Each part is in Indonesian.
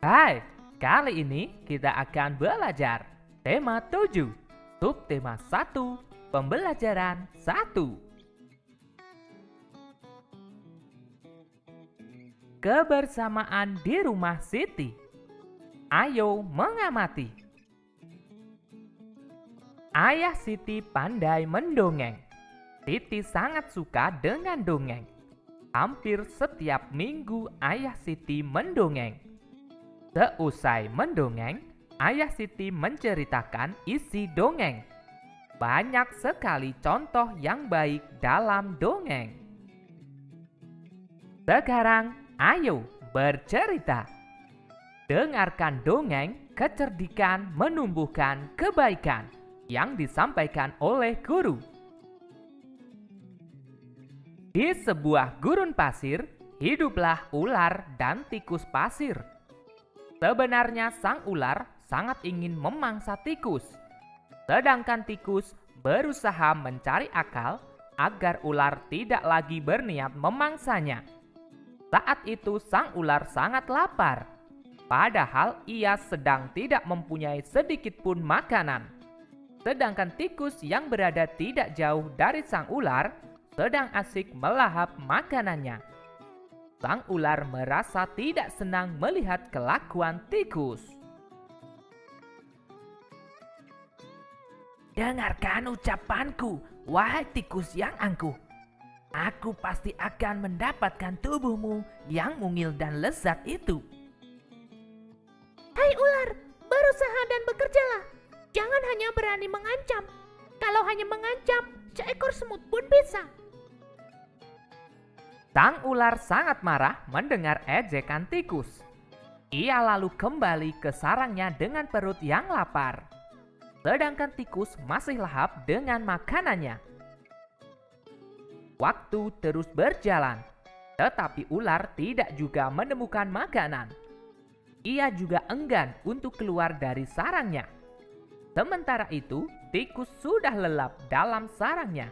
Hai, kali ini kita akan belajar tema 7, subtema 1, pembelajaran 1. Kebersamaan di rumah Siti. Ayo mengamati. Ayah Siti pandai mendongeng. Siti sangat suka dengan dongeng. Hampir setiap minggu ayah Siti mendongeng. Seusai mendongeng, ayah Siti menceritakan isi dongeng. Banyak sekali contoh yang baik dalam dongeng. Sekarang, ayo bercerita. Dengarkan dongeng kecerdikan menumbuhkan kebaikan yang disampaikan oleh guru. Di sebuah gurun pasir, hiduplah ular dan tikus pasir. Sebenarnya sang ular sangat ingin memangsa tikus. Sedangkan tikus berusaha mencari akal agar ular tidak lagi berniat memangsanya. Saat itu sang ular sangat lapar. Padahal ia sedang tidak mempunyai sedikit pun makanan. Sedangkan tikus yang berada tidak jauh dari sang ular sedang asik melahap makanannya. Sang ular merasa tidak senang melihat kelakuan tikus. Dengarkan ucapanku, wahai tikus yang angkuh. Aku pasti akan mendapatkan tubuhmu yang mungil dan lezat itu. Hai ular, berusaha dan bekerjalah. Jangan hanya berani mengancam. Kalau hanya mengancam, seekor semut pun bisa. Sang ular sangat marah mendengar ejekan tikus. Ia lalu kembali ke sarangnya dengan perut yang lapar. Sedangkan tikus masih lahap dengan makanannya. Waktu terus berjalan, tetapi ular tidak juga menemukan makanan. Ia juga enggan untuk keluar dari sarangnya. Sementara itu, tikus sudah lelap dalam sarangnya.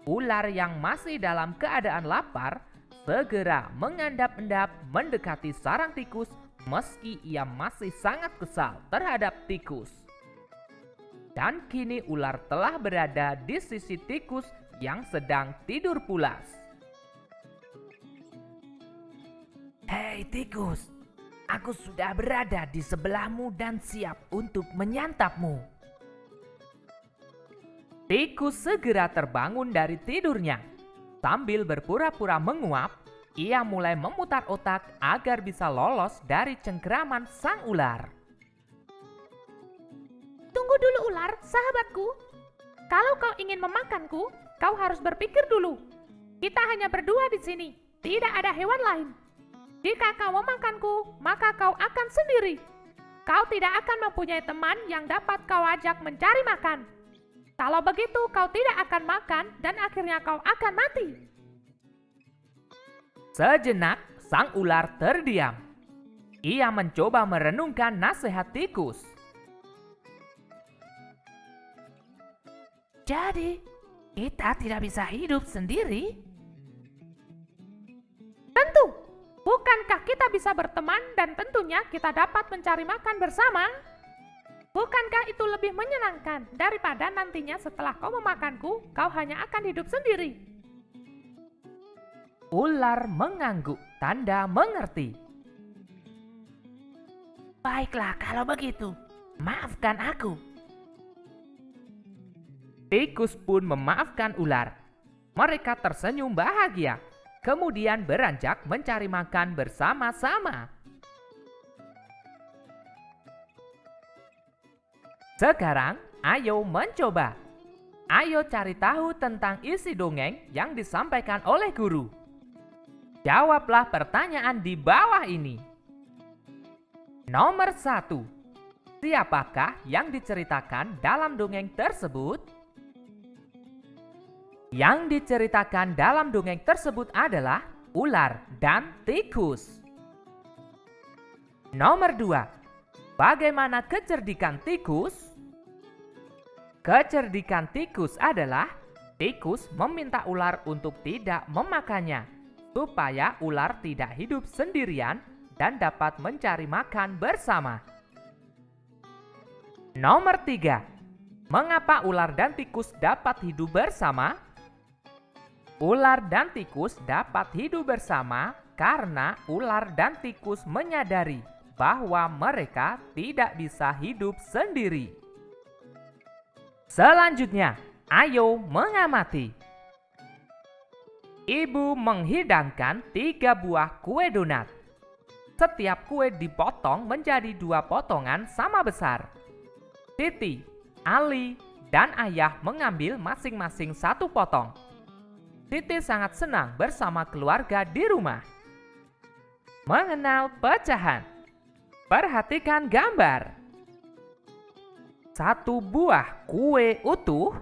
Ular yang masih dalam keadaan lapar segera mengendap-endap mendekati sarang tikus meski ia masih sangat kesal terhadap tikus. Dan kini ular telah berada di sisi tikus yang sedang tidur pulas. Hei tikus, aku sudah berada di sebelahmu dan siap untuk menyantapmu. Tikus segera terbangun dari tidurnya. Sambil berpura-pura menguap, ia mulai memutar otak agar bisa lolos dari cengkeraman sang ular. Tunggu dulu ular, sahabatku. Kalau kau ingin memakanku, kau harus berpikir dulu. Kita hanya berdua di sini, tidak ada hewan lain. Jika kau memakanku, maka kau akan sendiri. Kau tidak akan mempunyai teman yang dapat kau ajak mencari makan. Kalau begitu kau tidak akan makan dan akhirnya kau akan mati. Sejenak sang ular terdiam. Ia mencoba merenungkan nasihat tikus. Jadi, kita tidak bisa hidup sendiri? Tentu, bukankah kita bisa berteman dan tentunya kita dapat mencari makan bersama? Bukankah itu lebih menyenangkan daripada nantinya setelah kau memakanku, kau hanya akan hidup sendiri? Ular mengangguk, tanda mengerti. Baiklah kalau begitu, maafkan aku. Tikus pun memaafkan ular. Mereka tersenyum bahagia, kemudian beranjak mencari makan bersama-sama. Sekarang, ayo mencoba. Ayo cari tahu tentang isi dongeng yang disampaikan oleh guru. Jawablah pertanyaan di bawah ini. Nomor 1. Siapakah yang diceritakan dalam dongeng tersebut? Yang diceritakan dalam dongeng tersebut adalah ular dan tikus. Nomor 2. Bagaimana kecerdikan tikus? Kecerdikan tikus adalah tikus meminta ular untuk tidak memakannya, supaya ular tidak hidup sendirian dan dapat mencari makan bersama. Nomor 3. Mengapa ular dan tikus dapat hidup bersama? Ular dan tikus dapat hidup bersama karena ular dan tikus menyadari bahwa mereka tidak bisa hidup sendiri. Selanjutnya, ayo mengamati. Ibu menghidangkan 3 buah kue donat. Setiap kue dipotong menjadi 2 potongan sama besar. Siti, Ali, dan Ayah mengambil masing-masing 1 potong. Siti sangat senang bersama keluarga di rumah. Mengenal pecahan. Perhatikan gambar. 1 buah kue utuh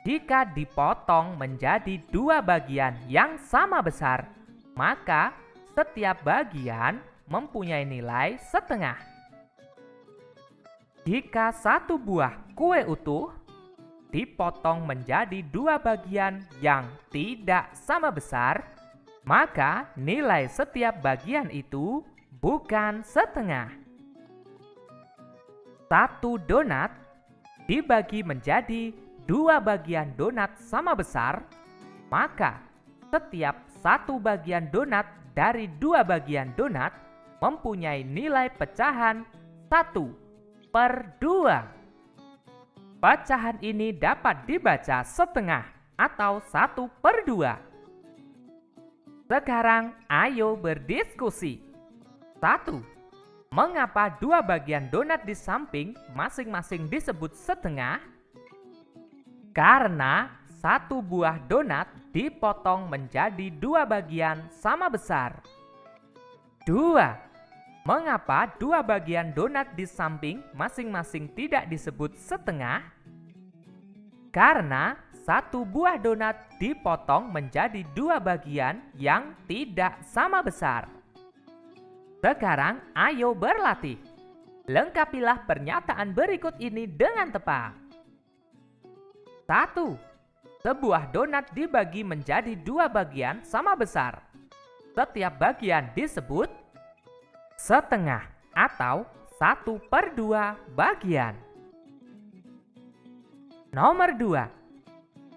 jika dipotong menjadi 2 bagian yang sama besar, maka setiap bagian mempunyai nilai setengah. Jika 1 buah kue utuh dipotong menjadi 2 bagian yang tidak sama besar, maka nilai setiap bagian itu bukan setengah. 1 donat dibagi menjadi 2 bagian donat sama besar, maka setiap 1 bagian donat dari 2 bagian donat mempunyai nilai pecahan 1/2. Pecahan ini dapat dibaca setengah atau 1/2. Sekarang ayo berdiskusi. 1. Mengapa 2 bagian donat di samping masing-masing disebut setengah? Karena 1 buah donat dipotong menjadi 2 bagian sama besar. 2. Mengapa 2 bagian donat di samping masing-masing tidak disebut setengah? Karena 1 buah donat dipotong menjadi 2 bagian yang tidak sama besar. Sekarang ayo berlatih. Lengkapilah pernyataan berikut ini dengan tepat. 1. Sebuah donat dibagi menjadi 2 bagian sama besar. Setiap bagian disebut setengah atau 1/2 bagian. Nomor 2.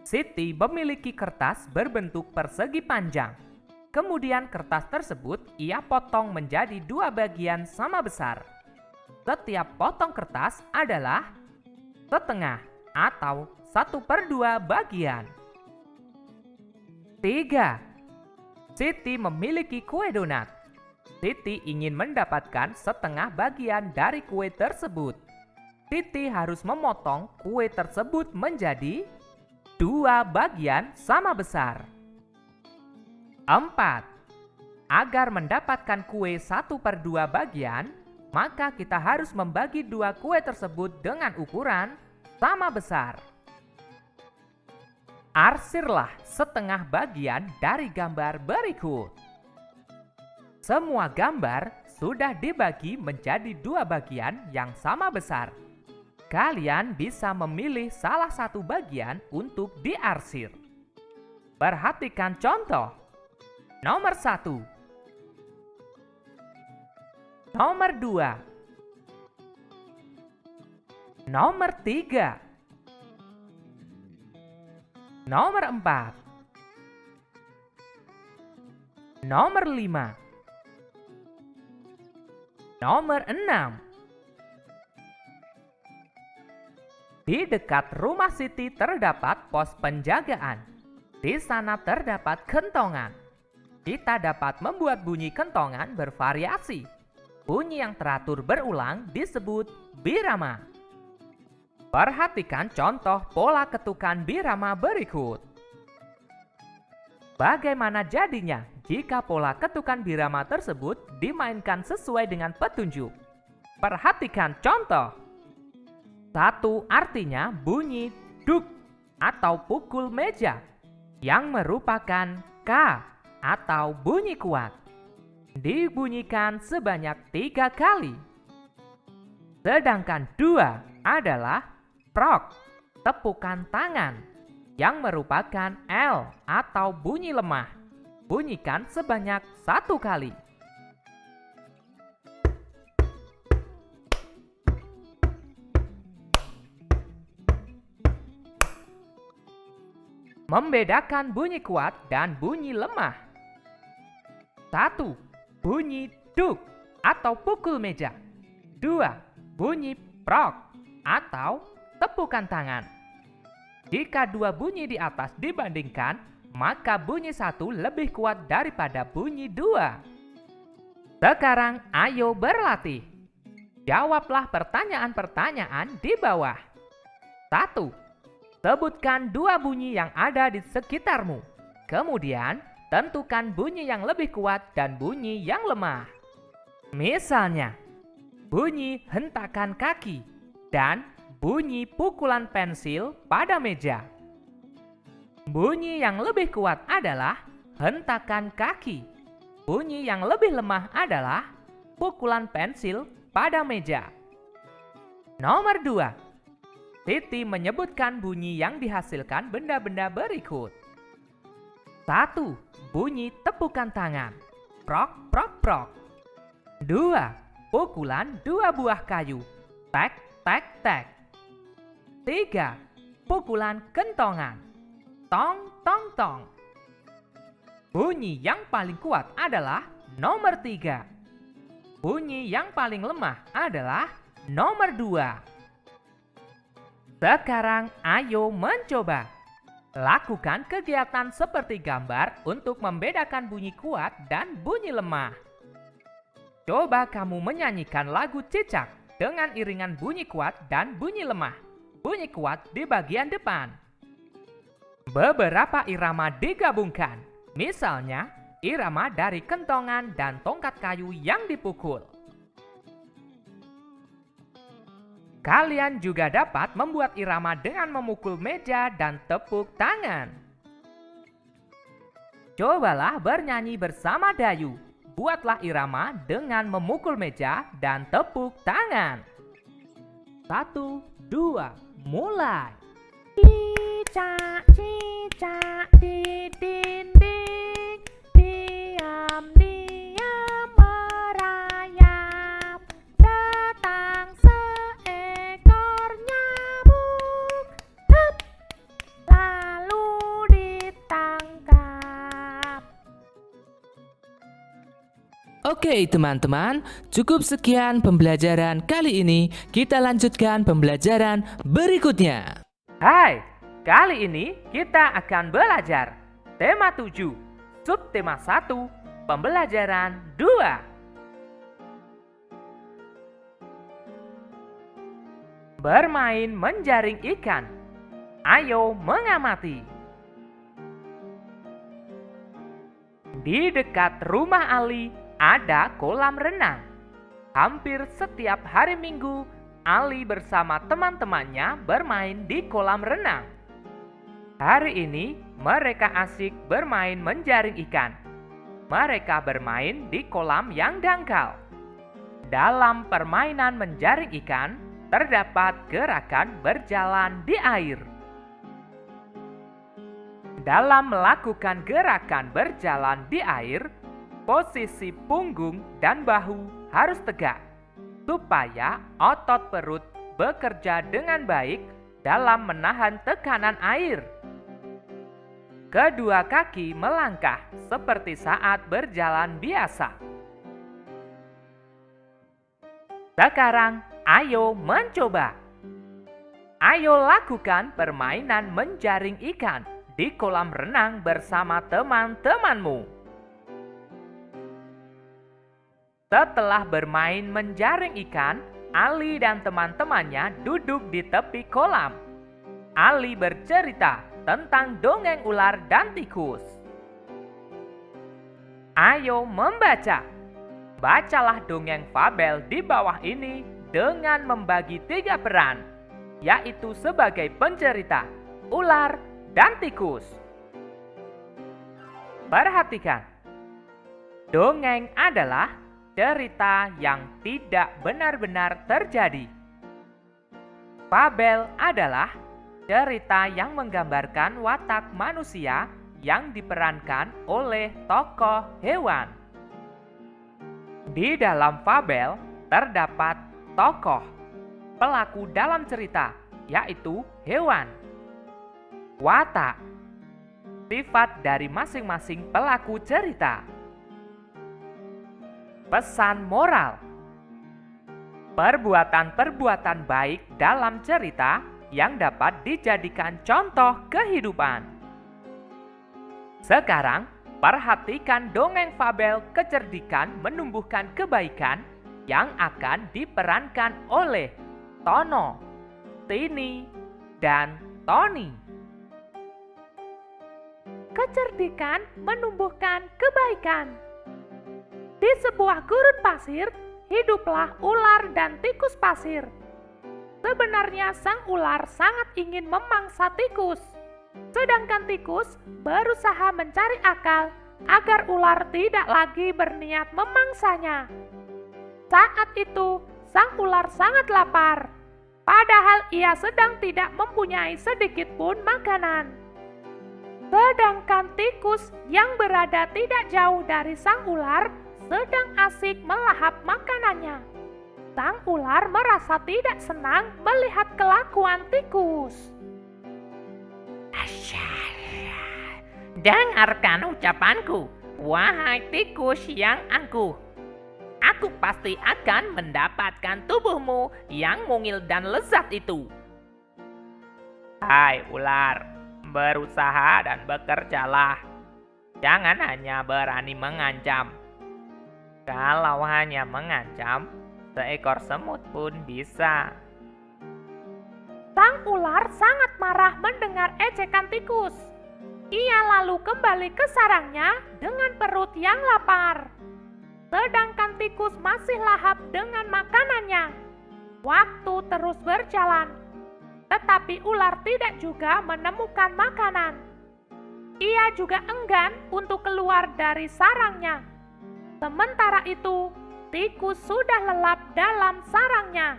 Siti memiliki kertas berbentuk persegi panjang. Kemudian kertas tersebut ia potong menjadi 2 bagian sama besar. Setiap potong kertas adalah setengah atau 1/2 bagian. 3. Siti memiliki kue donat. Siti ingin mendapatkan setengah bagian dari kue tersebut. Siti harus memotong kue tersebut menjadi 2 bagian sama besar. 4. Agar mendapatkan kue 1/2 bagian, maka kita harus membagi 2 kue tersebut dengan ukuran sama besar. Arsirlah setengah bagian dari gambar berikut. Semua gambar sudah dibagi menjadi 2 bagian yang sama besar. Kalian bisa memilih salah satu bagian untuk diarsir. Perhatikan contoh. Nomor 1. Nomor 2. Nomor 3. Nomor 4. Nomor 5. Nomor 6. Di dekat rumah Siti terdapat pos penjagaan. Di sana terdapat kentongan. Kita dapat membuat bunyi kentongan bervariasi. Bunyi yang teratur berulang disebut birama. Perhatikan contoh pola ketukan birama berikut. Bagaimana jadinya jika pola ketukan birama tersebut dimainkan sesuai dengan petunjuk? Perhatikan contoh. 1 artinya bunyi duk atau pukul meja yang merupakan K atau bunyi kuat. Dibunyikan sebanyak 3 kali. Sedangkan 2 adalah prok, tepukan tangan, yang merupakan L atau bunyi lemah. Bunyikan sebanyak 1 kali. Membedakan bunyi kuat dan bunyi lemah. 1. Bunyi duk atau pukul meja. 2. Bunyi prok atau tepukan tangan. Jika dua bunyi di atas dibandingkan, maka bunyi 1 lebih kuat daripada bunyi 2. Sekarang ayo berlatih. Jawablah pertanyaan-pertanyaan di bawah. 1. Sebutkan dua bunyi yang ada di sekitarmu. Kemudian, tentukan bunyi yang lebih kuat dan bunyi yang lemah. Misalnya, bunyi hentakan kaki dan bunyi pukulan pensil pada meja. Bunyi yang lebih kuat adalah hentakan kaki. Bunyi yang lebih lemah adalah pukulan pensil pada meja. Nomor 2. Siti menyebutkan bunyi yang dihasilkan benda-benda berikut. 1. Bunyi tepukan tangan. Prok, prok, prok. 2. Pukulan dua buah kayu. Tek, tek, tek. 3. Pukulan kentongan. Tong, tong, tong. Bunyi yang paling kuat adalah nomor 3. Bunyi yang paling lemah adalah nomor 2. Sekarang ayo mencoba. Lakukan kegiatan seperti gambar untuk membedakan bunyi kuat dan bunyi lemah. Coba kamu menyanyikan lagu cicak dengan iringan bunyi kuat dan bunyi lemah. Bunyi kuat di bagian depan. Beberapa irama digabungkan. Misalnya, irama dari kentongan dan tongkat kayu yang dipukul. Kalian juga dapat membuat irama dengan memukul meja dan tepuk tangan. Cobalah bernyanyi bersama Dayu. Buatlah irama dengan memukul meja dan tepuk tangan. 1, 2, mulai. Cicak, cicak di dinding, diam-diam merayap. Datang seekor nyamuk, hup, lalu ditangkap. Oke teman-teman, cukup sekian pembelajaran kali ini. Kita lanjutkan pembelajaran berikutnya. Hai, kali ini kita akan belajar tema 7, subtema 1, pembelajaran 2. Bermain menjaring ikan. Ayo mengamati. Di dekat rumah Ali ada kolam renang. Hampir setiap hari Minggu, Ali bersama teman-temannya bermain di kolam renang. Hari ini mereka asik bermain menjaring ikan. Mereka bermain di kolam yang dangkal. Dalam permainan menjaring ikan, terdapat gerakan berjalan di air. Dalam melakukan gerakan berjalan di air, posisi punggung dan bahu harus tegak, supaya otot perut bekerja dengan baik dalam menahan tekanan air. Kedua kaki melangkah seperti saat berjalan biasa. Sekarang, ayo mencoba. Ayo lakukan permainan menjaring ikan di kolam renang bersama teman-temanmu. Setelah bermain menjaring ikan, Ali dan teman-temannya duduk di tepi kolam. Ali bercerita tentang dongeng ular dan tikus. Ayo membaca. Bacalah dongeng fabel di bawah ini dengan membagi 3 peran, yaitu sebagai pencerita, ular, dan tikus. Perhatikan. Dongeng adalah cerita yang tidak benar-benar terjadi. Fabel adalah cerita yang menggambarkan watak manusia yang diperankan oleh tokoh hewan. Di dalam fabel terdapat tokoh, pelaku dalam cerita, yaitu hewan. Watak, sifat dari masing-masing pelaku cerita. Pesan moral: perbuatan-perbuatan baik dalam cerita yang dapat dijadikan contoh kehidupan. Sekarang, perhatikan dongeng fabel Kecerdikan Menumbuhkan Kebaikan yang akan diperankan oleh Tono, Tini, dan Tony. Kecerdikan menumbuhkan kebaikan. Di sebuah gurun pasir, hiduplah ular dan tikus pasir. Sebenarnya sang ular sangat ingin memangsa tikus, sedangkan tikus berusaha mencari akal agar ular tidak lagi berniat memangsanya. Saat itu, sang ular sangat lapar, padahal ia sedang tidak mempunyai sedikit pun makanan. Sedangkan tikus yang berada tidak jauh dari sang ular sedang asik melahap makanannya. Sang ular merasa tidak senang melihat kelakuan tikus. Dengarkan ucapanku, wahai tikus yang angkuh. Aku pasti akan mendapatkan tubuhmu yang mungil dan lezat itu. Hai ular, berusaha dan bekerjalah. Jangan hanya berani mengancam. Kalau hanya mengancam, seekor semut pun bisa. Sang ular sangat marah mendengar ejekan tikus. Ia lalu kembali ke sarangnya dengan perut yang lapar. Sedangkan tikus masih lahap dengan makanannya. Waktu terus berjalan, tetapi ular tidak juga menemukan makanan. Ia juga enggan untuk keluar dari sarangnya. Sementara itu, tikus sudah lelap dalam sarangnya.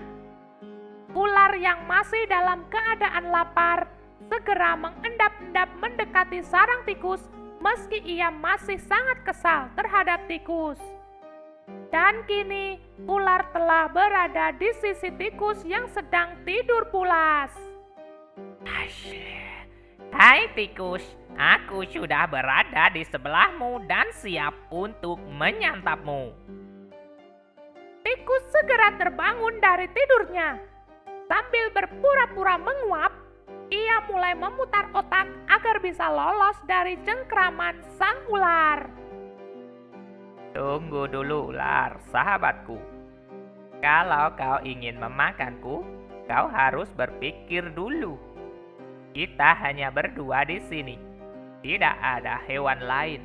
Ular yang masih dalam keadaan lapar segera mengendap-endap mendekati sarang tikus meski ia masih sangat kesal terhadap tikus. Dan kini ular telah berada di sisi tikus yang sedang tidur pulas. Hai tikus, aku sudah berada di sebelahmu dan siap untuk menyantapmu. Tikus segera terbangun dari tidurnya. Sambil berpura-pura menguap, ia mulai memutar otak agar bisa lolos dari cengkraman sang ular. Tunggu dulu ular, sahabatku. Kalau kau ingin memakanku, kau harus berpikir dulu. Kita hanya berdua di sini. Tidak ada hewan lain.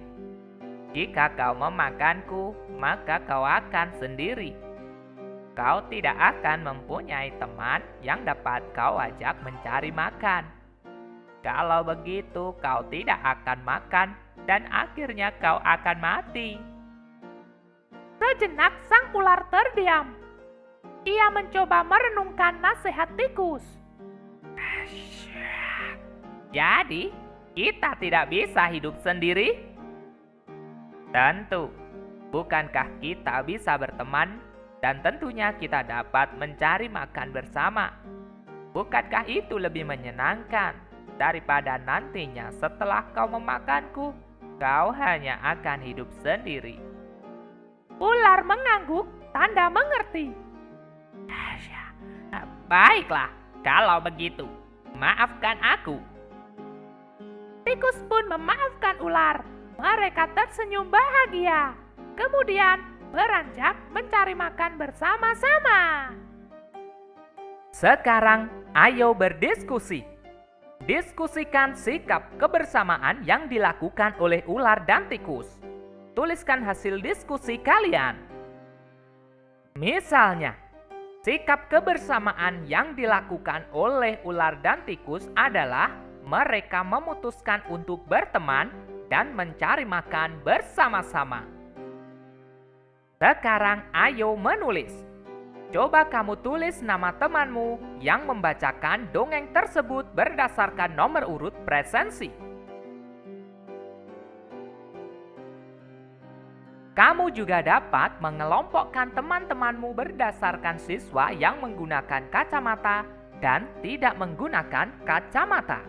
Jika kau memakanku, maka kau akan sendiri. Kau tidak akan mempunyai teman yang dapat kau ajak mencari makan. Kalau begitu, kau tidak akan makan dan akhirnya kau akan mati. Sejenak sang ular terdiam. Ia mencoba merenungkan nasihat tikus. Jadi, kita tidak bisa hidup sendiri? Tentu, bukankah kita bisa berteman dan tentunya kita dapat mencari makan bersama? Bukankah itu lebih menyenangkan daripada nantinya setelah kau memakanku, kau hanya akan hidup sendiri? Ular mengangguk, tanda mengerti. Baiklah, kalau begitu, maafkan aku. Tikus pun memaafkan ular. Mereka tersenyum bahagia. Kemudian beranjak mencari makan bersama-sama. Sekarang, ayo berdiskusi. Diskusikan sikap kebersamaan yang dilakukan oleh ular dan tikus. Tuliskan hasil diskusi kalian. Misalnya, sikap kebersamaan yang dilakukan oleh ular dan tikus adalah mereka memutuskan untuk berteman dan mencari makan bersama-sama. Sekarang ayo menulis. Coba kamu tulis nama temanmu yang membacakan dongeng tersebut berdasarkan nomor urut presensi. Kamu juga dapat mengelompokkan teman-temanmu berdasarkan siswa yang menggunakan kacamata dan tidak menggunakan kacamata.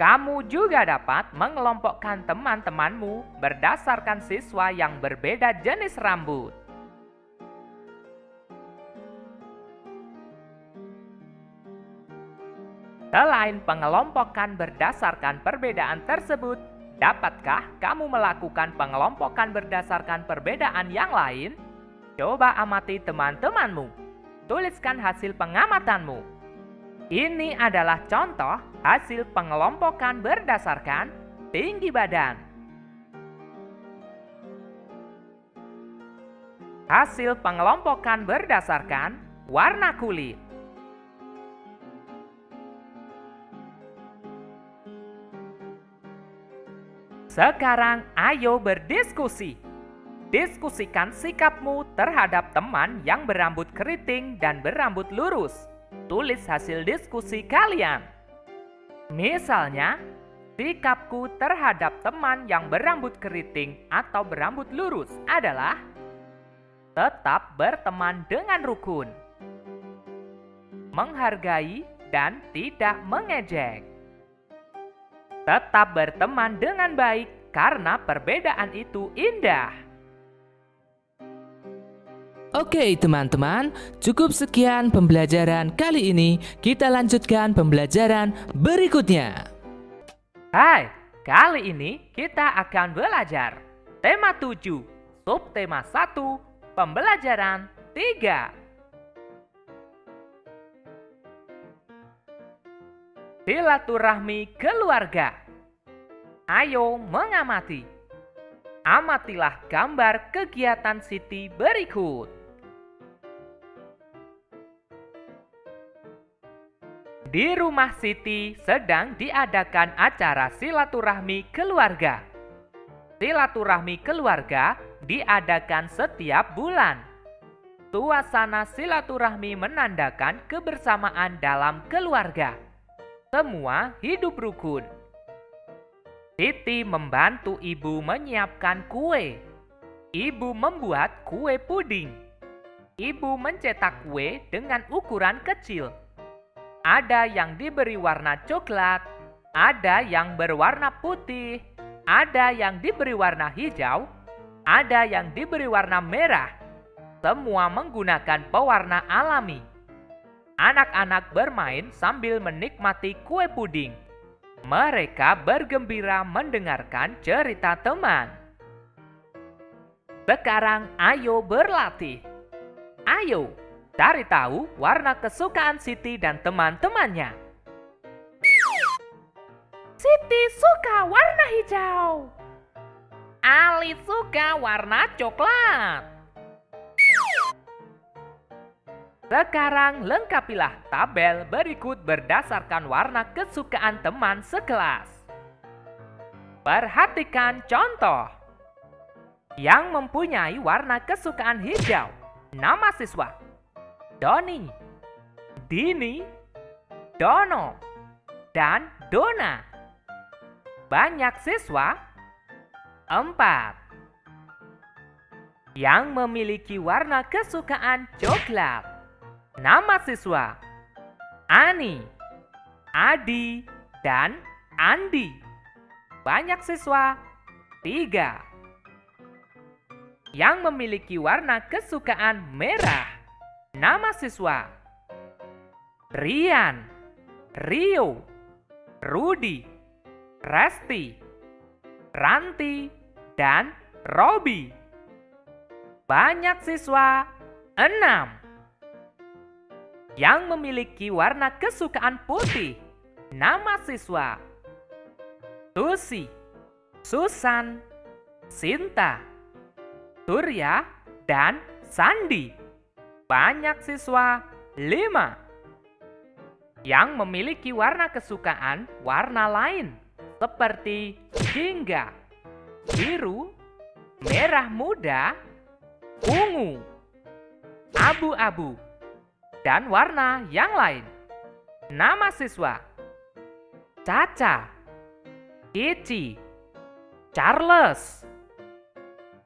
Kamu juga dapat mengelompokkan teman-temanmu berdasarkan siswa yang berbeda jenis rambut. Selain pengelompokan berdasarkan perbedaan tersebut, dapatkah kamu melakukan pengelompokan berdasarkan perbedaan yang lain? Coba amati teman-temanmu. Tuliskan hasil pengamatanmu. Ini adalah contoh hasil pengelompokan berdasarkan tinggi badan. Hasil pengelompokan berdasarkan warna kulit. Sekarang ayo berdiskusi. Diskusikan sikapmu terhadap teman yang berambut keriting dan berambut lurus. Tulis hasil diskusi kalian. Misalnya, sikapku terhadap teman yang berambut keriting atau berambut lurus adalah tetap berteman dengan rukun, menghargai dan tidak mengejek. Tetap berteman dengan baik karena perbedaan itu indah. Oke teman-teman, cukup sekian pembelajaran kali ini. Kita lanjutkan pembelajaran berikutnya. Hai, kali ini kita akan belajar tema 7, subtema 1, pembelajaran 3. Silaturahmi keluarga. Ayo mengamati. Amatilah gambar kegiatan Siti berikut. Di rumah Siti sedang diadakan acara silaturahmi keluarga. Silaturahmi keluarga diadakan setiap bulan. Suasana silaturahmi menandakan kebersamaan dalam keluarga. Semua hidup rukun. Siti membantu ibu menyiapkan kue. Ibu membuat kue puding. Ibu mencetak kue dengan ukuran kecil. Ada yang diberi warna coklat, ada yang berwarna putih, ada yang diberi warna hijau, ada yang diberi warna merah. Semua menggunakan pewarna alami. Anak-anak bermain sambil menikmati kue puding. Mereka bergembira mendengarkan cerita teman. Sekarang ayo berlatih. Ayo cari tahu warna kesukaan Siti dan teman-temannya. Siti suka warna hijau. Ali suka warna coklat. Sekarang lengkapilah tabel berikut berdasarkan warna kesukaan teman sekelas. Perhatikan contoh. Yang mempunyai warna kesukaan hijau, nama siswa: Doni, Dini, Dono, dan Dona. Banyak siswa 4. Yang memiliki warna kesukaan coklat, nama siswa: Ani, Adi, dan Andi. Banyak siswa 3. Yang memiliki warna kesukaan merah, nama siswa: Rian, Rio, Rudi, Resti, Ranti, dan Robi. Banyak siswa 6. Yang memiliki warna kesukaan putih, nama siswa: Susi, Susan, Sinta, Surya, dan Sandi. Banyak siswa 5. Yang memiliki warna kesukaan warna lain seperti jingga, biru, merah muda, ungu, abu-abu, dan warna yang lain. Nama siswa: Caca, Cici, Charles,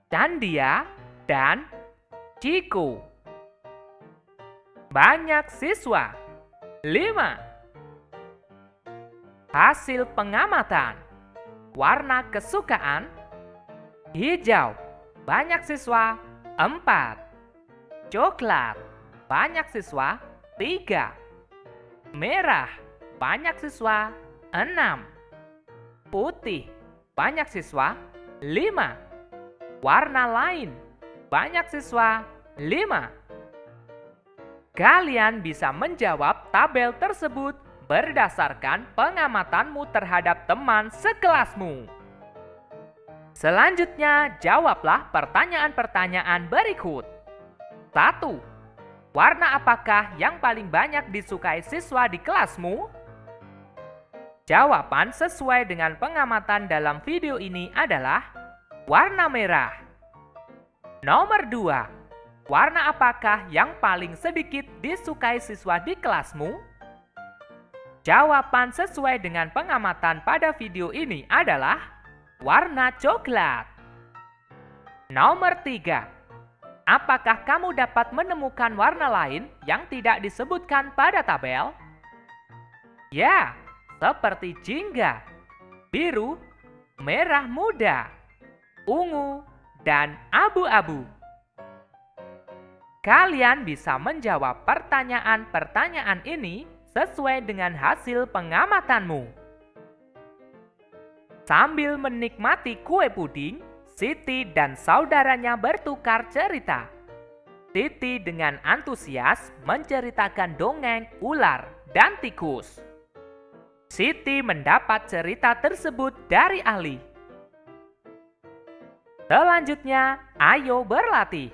Candia, dan Ciko. Banyak siswa 5. Hasil pengamatan. Warna kesukaan. Hijau, banyak siswa 4. Coklat, banyak siswa 3. Merah, banyak siswa 6. Putih, banyak siswa 5. Warna lain, banyak siswa 5. Kalian bisa menjawab tabel tersebut berdasarkan pengamatanmu terhadap teman sekelasmu. Selanjutnya, jawablah pertanyaan-pertanyaan berikut. 1. Warna apakah yang paling banyak disukai siswa di kelasmu? Jawaban sesuai dengan pengamatan dalam video ini adalah warna merah. Nomor 2. Warna apakah yang paling sedikit disukai siswa di kelasmu? Jawaban sesuai dengan pengamatan pada video ini adalah warna coklat. Nomor 3. Apakah kamu dapat menemukan warna lain yang tidak disebutkan pada tabel? Ya, seperti jingga, biru, merah muda, ungu, dan abu-abu. Kalian bisa menjawab pertanyaan-pertanyaan ini sesuai dengan hasil pengamatanmu. Sambil menikmati kue puding, Siti dan saudaranya bertukar cerita. Siti dengan antusias menceritakan dongeng ular dan tikus. Siti mendapat cerita tersebut dari ahli. Selanjutnya, ayo berlatih.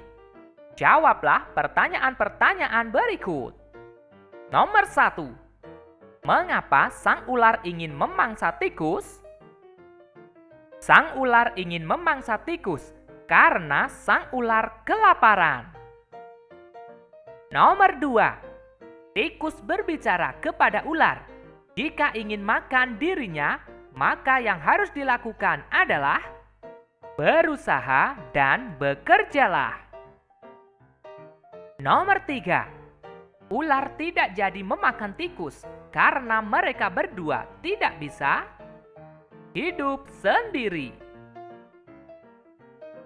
Jawablah pertanyaan-pertanyaan berikut. Nomor 1. Mengapa sang ular ingin memangsa tikus? Sang ular ingin memangsa tikus karena sang ular kelaparan. Nomor 2. Tikus berbicara kepada ular. Jika ingin makan dirinya, maka yang harus dilakukan adalah berusaha dan bekerjalah. Nomor 3. Ular tidak jadi memakan tikus karena mereka berdua tidak bisa hidup sendiri.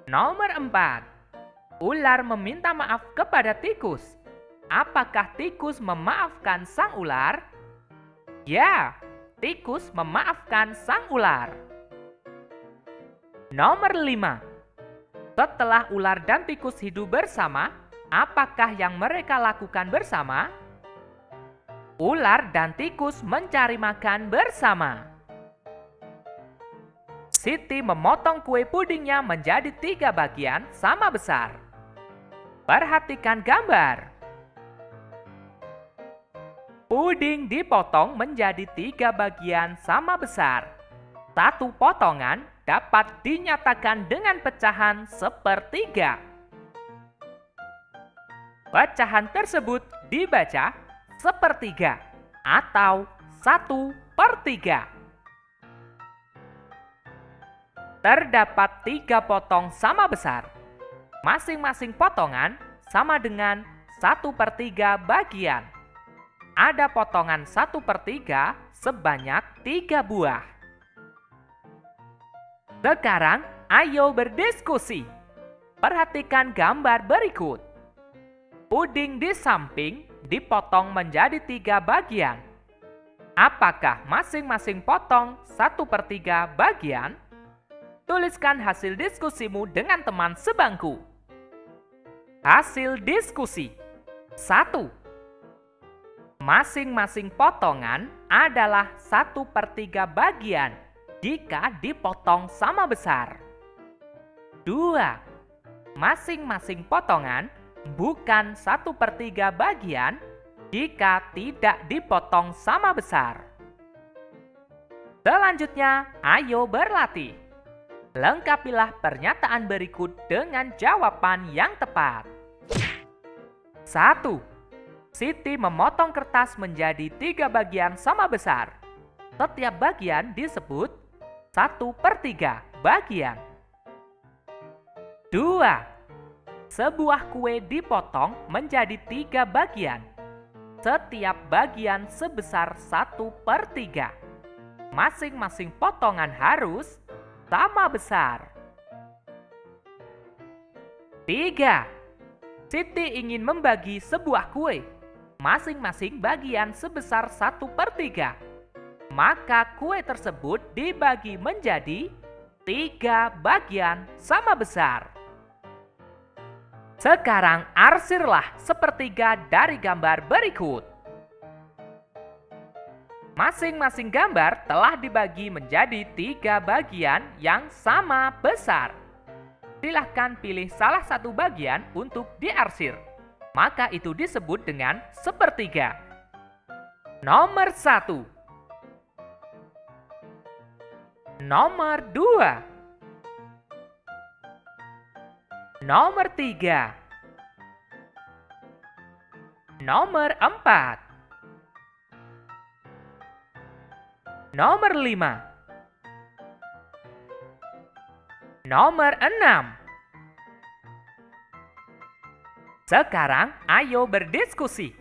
Nomor 4. Ular meminta maaf kepada tikus. Apakah tikus memaafkan sang ular? Ya, tikus memaafkan sang ular. Nomor 5. Setelah ular dan tikus hidup bersama, apakah yang mereka lakukan bersama? Ular dan tikus mencari makan bersama. Siti memotong kue pudingnya menjadi 3 bagian sama besar. Perhatikan gambar. Puding dipotong menjadi 3 bagian sama besar. Satu potongan dapat dinyatakan dengan pecahan sepertiga. Pecahan tersebut dibaca sepertiga atau 1/3. Terdapat 3 potong sama besar. Masing-masing potongan sama dengan 1/3 bagian. Ada potongan 1/3 sebanyak 3 buah. Sekarang, ayo berdiskusi. Perhatikan gambar berikut. Puding di samping dipotong menjadi 3 bagian. Apakah masing-masing potong 1/3 bagian? Tuliskan hasil diskusimu dengan teman sebangku. Hasil diskusi. 1. Masing-masing potongan adalah 1/3 bagian jika dipotong sama besar. 2. Masing-masing potongan bukan 1/3 bagian jika tidak dipotong sama besar. Selanjutnya, ayo berlatih. Lengkapilah pernyataan berikut dengan jawaban yang tepat. 1. Siti memotong kertas menjadi 3 bagian sama besar. Setiap bagian disebut 1/3 bagian. 2. Sebuah kue dipotong menjadi 3 bagian. Setiap bagian sebesar 1/3. Masing-masing potongan harus sama besar. 3. Siti ingin membagi sebuah kue. Masing-masing bagian sebesar 1/3. Maka kue tersebut dibagi menjadi 3 bagian sama besar. Sekarang arsirlah sepertiga dari gambar berikut. Masing-masing gambar telah dibagi menjadi 3 bagian yang sama besar. Silahkan pilih salah satu bagian untuk diarsir. Maka itu disebut dengan sepertiga. Nomor 1. Nomor 2. Nomor 3. Nomor 4. Nomor 5. Nomor 6. Sekarang ayo berdiskusi.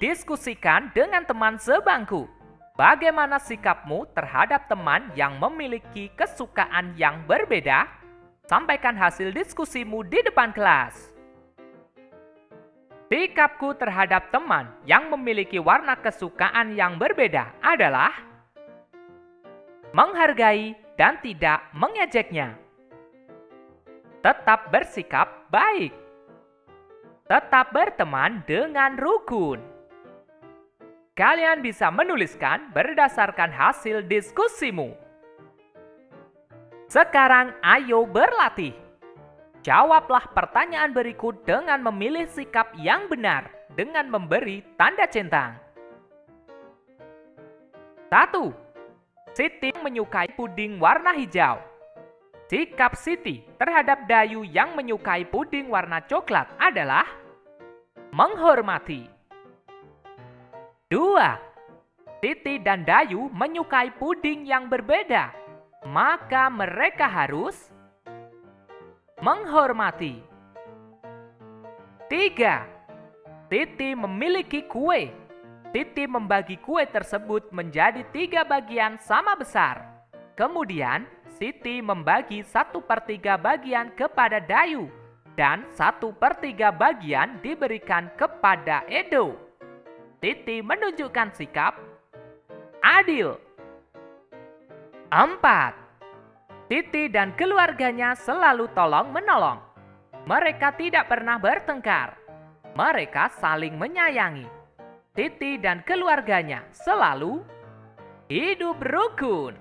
Diskusikan dengan teman sebangku. Bagaimana sikapmu terhadap teman yang memiliki kesukaan yang berbeda? Sampaikan hasil diskusimu di depan kelas. Sikapku terhadap teman yang memiliki warna kesukaan yang berbeda adalah menghargai dan tidak mengejeknya. Tetap bersikap baik. Tetap berteman dengan rukun. Kalian bisa menuliskan berdasarkan hasil diskusimu. Sekarang ayo berlatih. Jawablah pertanyaan berikut dengan memilih sikap yang benar dengan memberi tanda centang. 1. Siti menyukai puding warna hijau. Sikap Siti terhadap Dayu yang menyukai puding warna coklat adalah menghormati. 2. Siti dan Dayu menyukai puding yang berbeda. Maka mereka harus menghormati. 3. Siti memiliki kue. Siti membagi kue tersebut menjadi 3 bagian sama besar. Kemudian Siti membagi 1/3 bagian kepada Dayu dan 1/3 bagian diberikan kepada Edo. Siti menunjukkan sikap adil. 4. Siti dan keluarganya selalu tolong-menolong. Mereka tidak pernah bertengkar. Mereka saling menyayangi. Siti dan keluarganya selalu hidup rukun.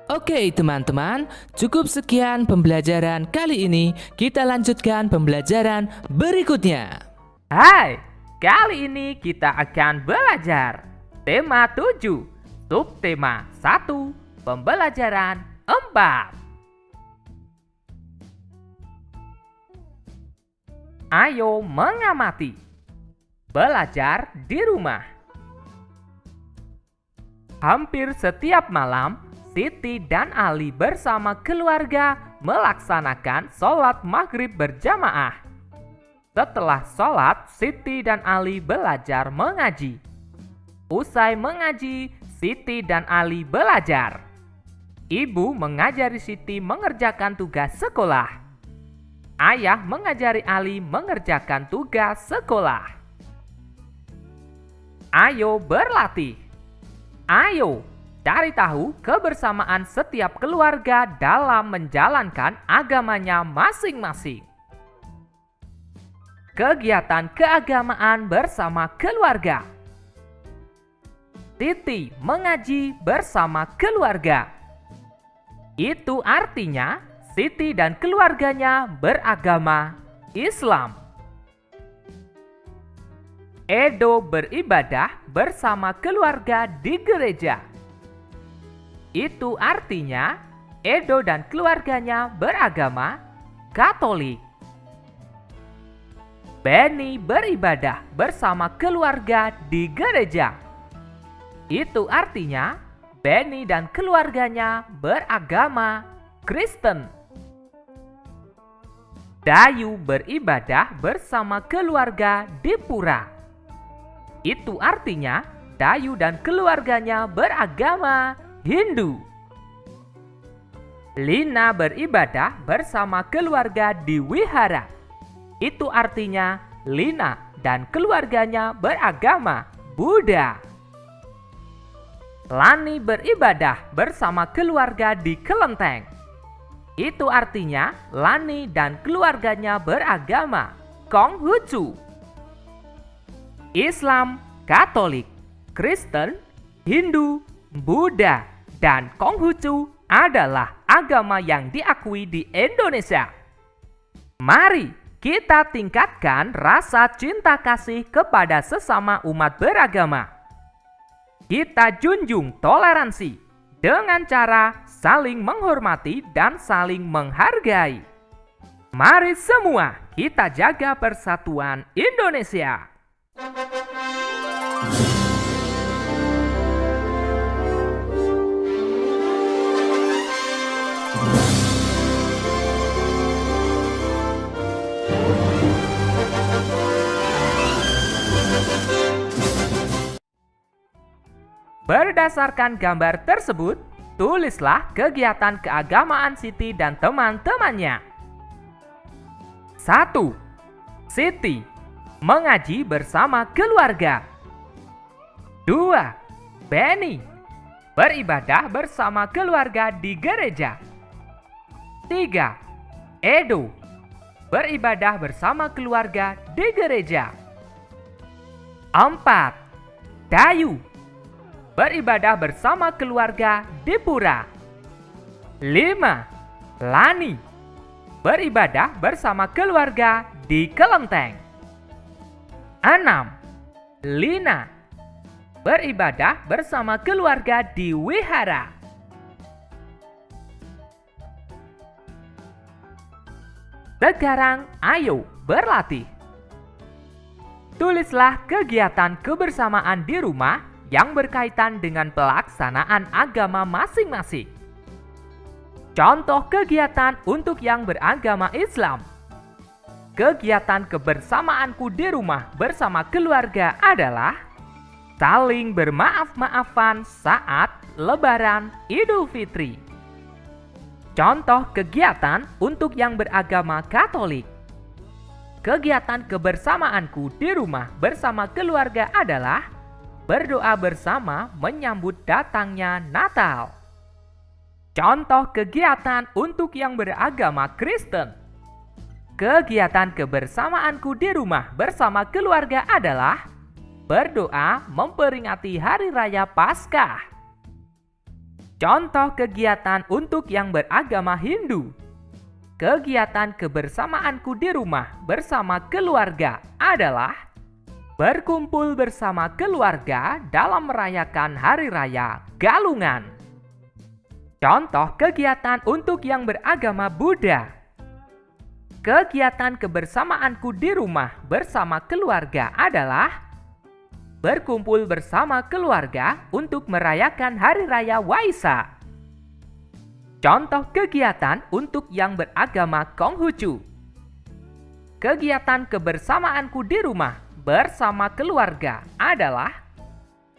Oke teman-teman, cukup sekian pembelajaran kali ini. Kita lanjutkan pembelajaran berikutnya. Hai, kali ini kita akan belajar tema 7. Subtema 1, pembelajaran 4. Ayo mengamati. Belajar di rumah. Hampir setiap malam, Siti dan Ali bersama keluarga melaksanakan sholat maghrib berjamaah. Setelah sholat, Siti dan Ali belajar mengaji. Usai mengaji, Siti dan Ali belajar. Ibu mengajari Siti mengerjakan tugas sekolah. Ayah mengajari Ali mengerjakan tugas sekolah. Ayo berlatih. Ayo cari tahu kebersamaan setiap keluarga dalam menjalankan agamanya masing-masing. Kegiatan keagamaan bersama keluarga. Siti mengaji bersama keluarga. Itu artinya Siti dan keluarganya beragama Islam. Edo beribadah bersama keluarga di gereja. Itu artinya Edo dan keluarganya beragama Katolik. Benny beribadah bersama keluarga di gereja. Itu artinya Benny dan keluarganya beragama Kristen. Dayu beribadah bersama keluarga di pura. Itu artinya Dayu dan keluarganya beragama Hindu. Lina beribadah bersama keluarga di wihara. Itu artinya Lina dan keluarganya beragama Buddha. Lani beribadah bersama keluarga di kelenteng. Itu artinya Lani dan keluarganya beragama Konghucu. Islam, Katolik, Kristen, Hindu, Buddha, dan Konghucu adalah agama yang diakui di Indonesia. Mari kita tingkatkan rasa cinta kasih kepada sesama umat beragama. Kita junjung toleransi dengan cara saling menghormati dan saling menghargai. Mari semua kita jaga persatuan Indonesia. Berdasarkan gambar tersebut, tulislah kegiatan keagamaan Siti dan teman-temannya. 1. Siti mengaji bersama keluarga. 2. Benny beribadah bersama keluarga di gereja. 3. Edo beribadah bersama keluarga di gereja. 4. Dayu beribadah bersama keluarga di pura. 5. Lani beribadah bersama keluarga di kelenteng. 6. Lina beribadah bersama keluarga di wihara. Sekarang ayo berlatih. Tulislah kegiatan kebersamaan di rumah yang berkaitan dengan pelaksanaan agama masing-masing. Contoh kegiatan untuk yang beragama Islam. Kegiatan kebersamaanku di rumah bersama keluarga adalah saling bermaaf-maafan saat Lebaran Idul Fitri. Contoh kegiatan untuk yang beragama Katolik. Kegiatan kebersamaanku di rumah bersama keluarga adalah berdoa bersama menyambut datangnya Natal. Contoh kegiatan untuk yang beragama Kristen. Kegiatan kebersamaanku di rumah bersama keluarga adalah berdoa memperingati Hari Raya Paskah. Contoh kegiatan untuk yang beragama Hindu. Kegiatan kebersamaanku di rumah bersama keluarga adalah berkumpul bersama keluarga dalam merayakan Hari Raya Galungan. Contoh kegiatan untuk yang beragama Buddha. Kegiatan kebersamaanku di rumah bersama keluarga adalah berkumpul bersama keluarga untuk merayakan Hari Raya Waisak. Contoh kegiatan untuk yang beragama Konghucu. Kegiatan kebersamaanku di rumah bersama keluarga adalah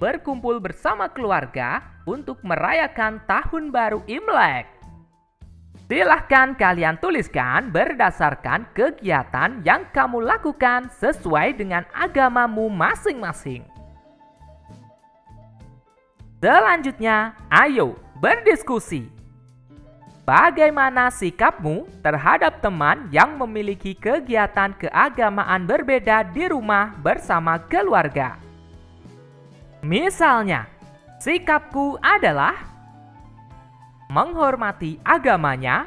berkumpul bersama keluarga untuk merayakan Tahun Baru Imlek. Silahkan kalian tuliskan berdasarkan kegiatan yang kamu lakukan sesuai dengan agamamu masing-masing. Selanjutnya, ayo berdiskusi. Bagaimana sikapmu terhadap teman yang memiliki kegiatan keagamaan berbeda di rumah bersama keluarga? Misalnya, sikapku adalah menghormati agamanya,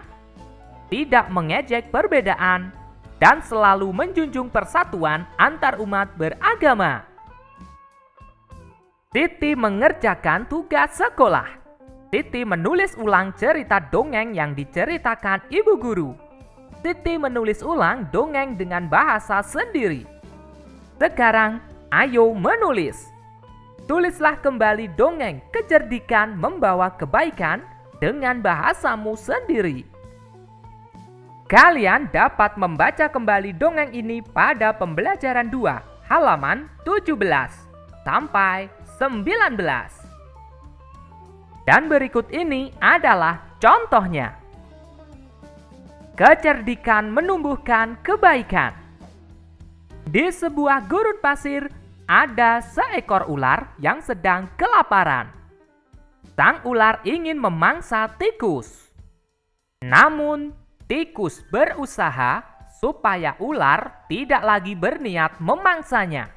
tidak mengejek perbedaan, dan selalu menjunjung persatuan antar umat beragama. Siti mengerjakan tugas sekolah. Siti menulis ulang cerita dongeng yang diceritakan ibu guru. Siti menulis ulang dongeng dengan bahasa sendiri. Sekarang, ayo menulis. Tulislah kembali dongeng Kecerdikan Membawa Kebaikan dengan bahasamu sendiri. Kalian dapat membaca kembali dongeng ini pada pembelajaran 2, halaman 17 sampai Dan berikut ini adalah contohnya. Kecerdikan menumbuhkan kebaikan. Di sebuah gurun pasir, ada seekor ular yang sedang kelaparan. Sang ular ingin memangsa tikus. Namun, tikus berusaha supaya ular tidak lagi berniat memangsanya.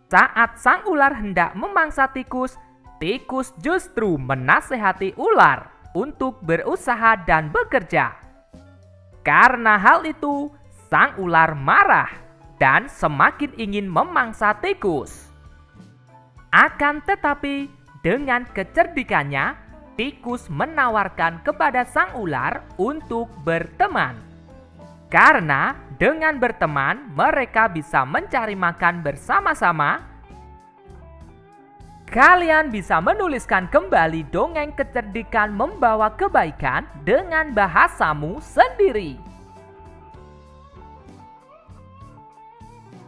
Saat sang ular hendak memangsa tikus, tikus justru menasehati ular untuk berusaha dan bekerja. Karena hal itu, sang ular marah dan semakin ingin memangsa tikus. Akan tetapi, dengan kecerdikannya, tikus menawarkan kepada sang ular untuk berteman. Karena dengan berteman, mereka bisa mencari makan bersama-sama. Kalian bisa menuliskan kembali dongeng kecerdikan membawa kebaikan dengan bahasamu sendiri.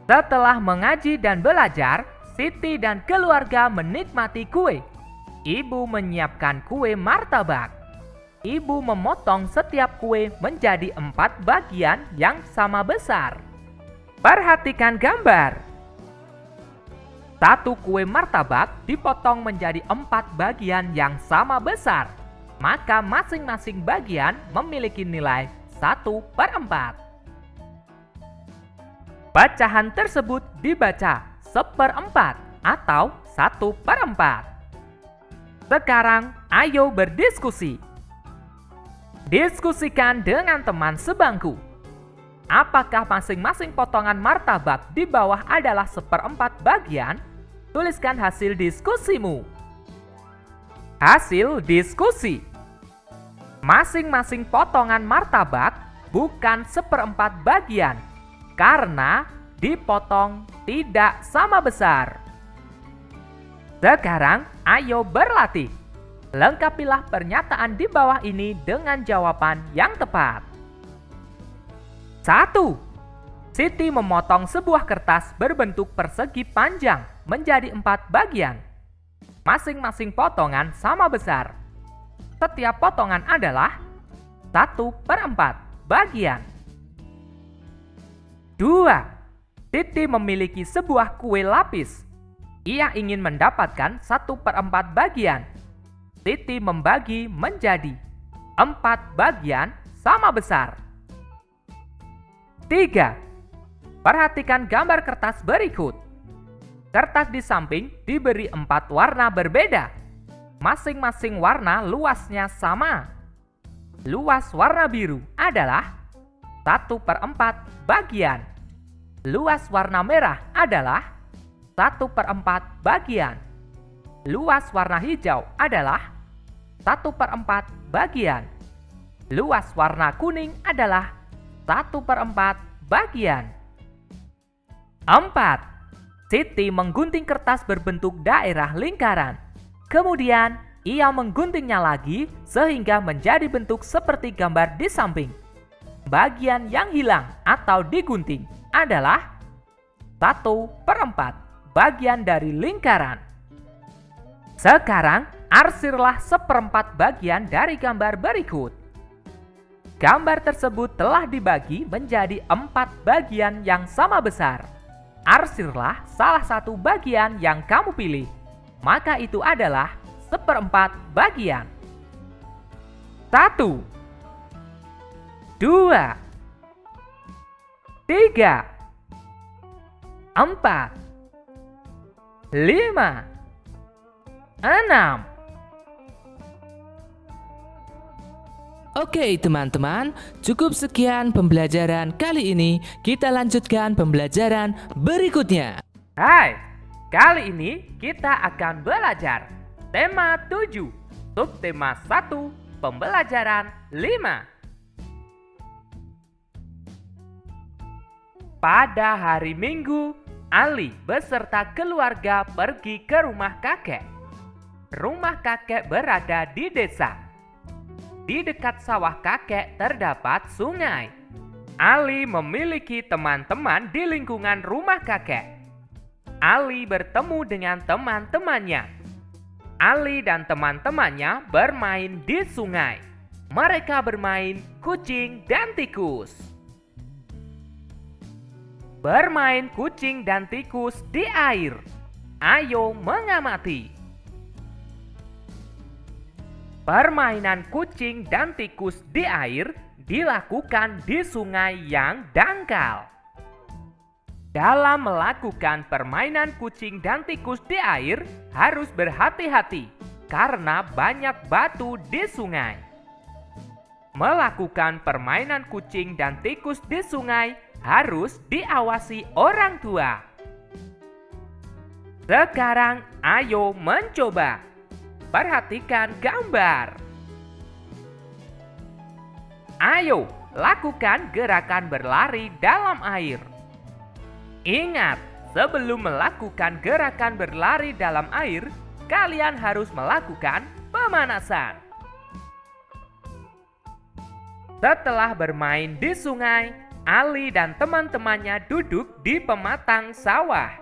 Setelah mengaji dan belajar, Siti dan keluarga menikmati kue. Ibu menyiapkan kue martabak. Ibu memotong setiap kue menjadi 4 bagian yang sama besar. Perhatikan gambar. Satu kue martabak dipotong menjadi 4 bagian yang sama besar. Maka masing-masing bagian memiliki nilai 1/4. Pecahan tersebut dibaca 1/4 atau 1/4. Sekarang ayo berdiskusi. Diskusikan dengan teman sebangku. Apakah masing-masing potongan martabak di bawah adalah 1/4 bagian? Tuliskan hasil diskusimu. Hasil diskusi. Masing-masing potongan martabak bukan 1/4 bagian karena dipotong tidak sama besar. Sekarang ayo berlatih. Lengkapilah pernyataan di bawah ini dengan jawaban yang tepat. 1. Siti memotong sebuah kertas berbentuk persegi panjang menjadi 4 bagian. Masing-masing potongan sama besar. Setiap potongan adalah 1/4 bagian. 2. Siti memiliki sebuah kue lapis. Ia ingin mendapatkan 1/4 bagian. Siti membagi menjadi 4 bagian sama besar. 3. Perhatikan gambar kertas berikut. Kertas di samping diberi 4 warna berbeda. Masing-masing warna luasnya sama. Luas warna biru adalah 1/4 bagian. Luas warna merah adalah 1/4 bagian. Luas warna hijau adalah 1/4 bagian. Luas warna kuning adalah 1/4 bagian. 4. Siti menggunting kertas berbentuk daerah lingkaran. Kemudian, ia mengguntingnya lagi sehingga menjadi bentuk seperti gambar di samping. Bagian yang hilang atau digunting adalah 1/4 bagian dari lingkaran. Sekarang, arsirlah 1/4 bagian dari gambar berikut. Gambar tersebut telah dibagi menjadi 4 bagian yang sama besar. Arsirlah salah satu bagian yang kamu pilih. Maka itu adalah 1/4 bagian. 1, 2, 3, 4, 5, 6. Oke teman-teman, cukup sekian pembelajaran kali ini. Kita lanjutkan pembelajaran berikutnya. Hai, kali ini kita akan belajar tema 7, subtema 1, pembelajaran 5. Pada hari Minggu, Ali beserta keluarga pergi ke rumah kakek. Rumah kakek berada di desa. Di dekat sawah kakek terdapat sungai. Ali memiliki teman-teman di lingkungan rumah kakek. Ali bertemu dengan teman-temannya. Ali dan teman-temannya bermain di sungai. Mereka bermain kucing dan tikus. Bermain kucing dan tikus di air. Ayo mengamati. Permainan kucing dan tikus di air dilakukan di sungai yang dangkal. Dalam melakukan permainan kucing dan tikus di air, harus berhati-hati karena banyak batu di sungai. Melakukan permainan kucing dan tikus di sungai harus diawasi orang tua. Sekarang ayo mencoba. Perhatikan gambar. Ayo lakukan gerakan berlari dalam air. Ingat, sebelum melakukan gerakan berlari dalam air, kalian harus melakukan pemanasan. Setelah bermain di sungai, Ali dan teman-temannya duduk di pematang sawah.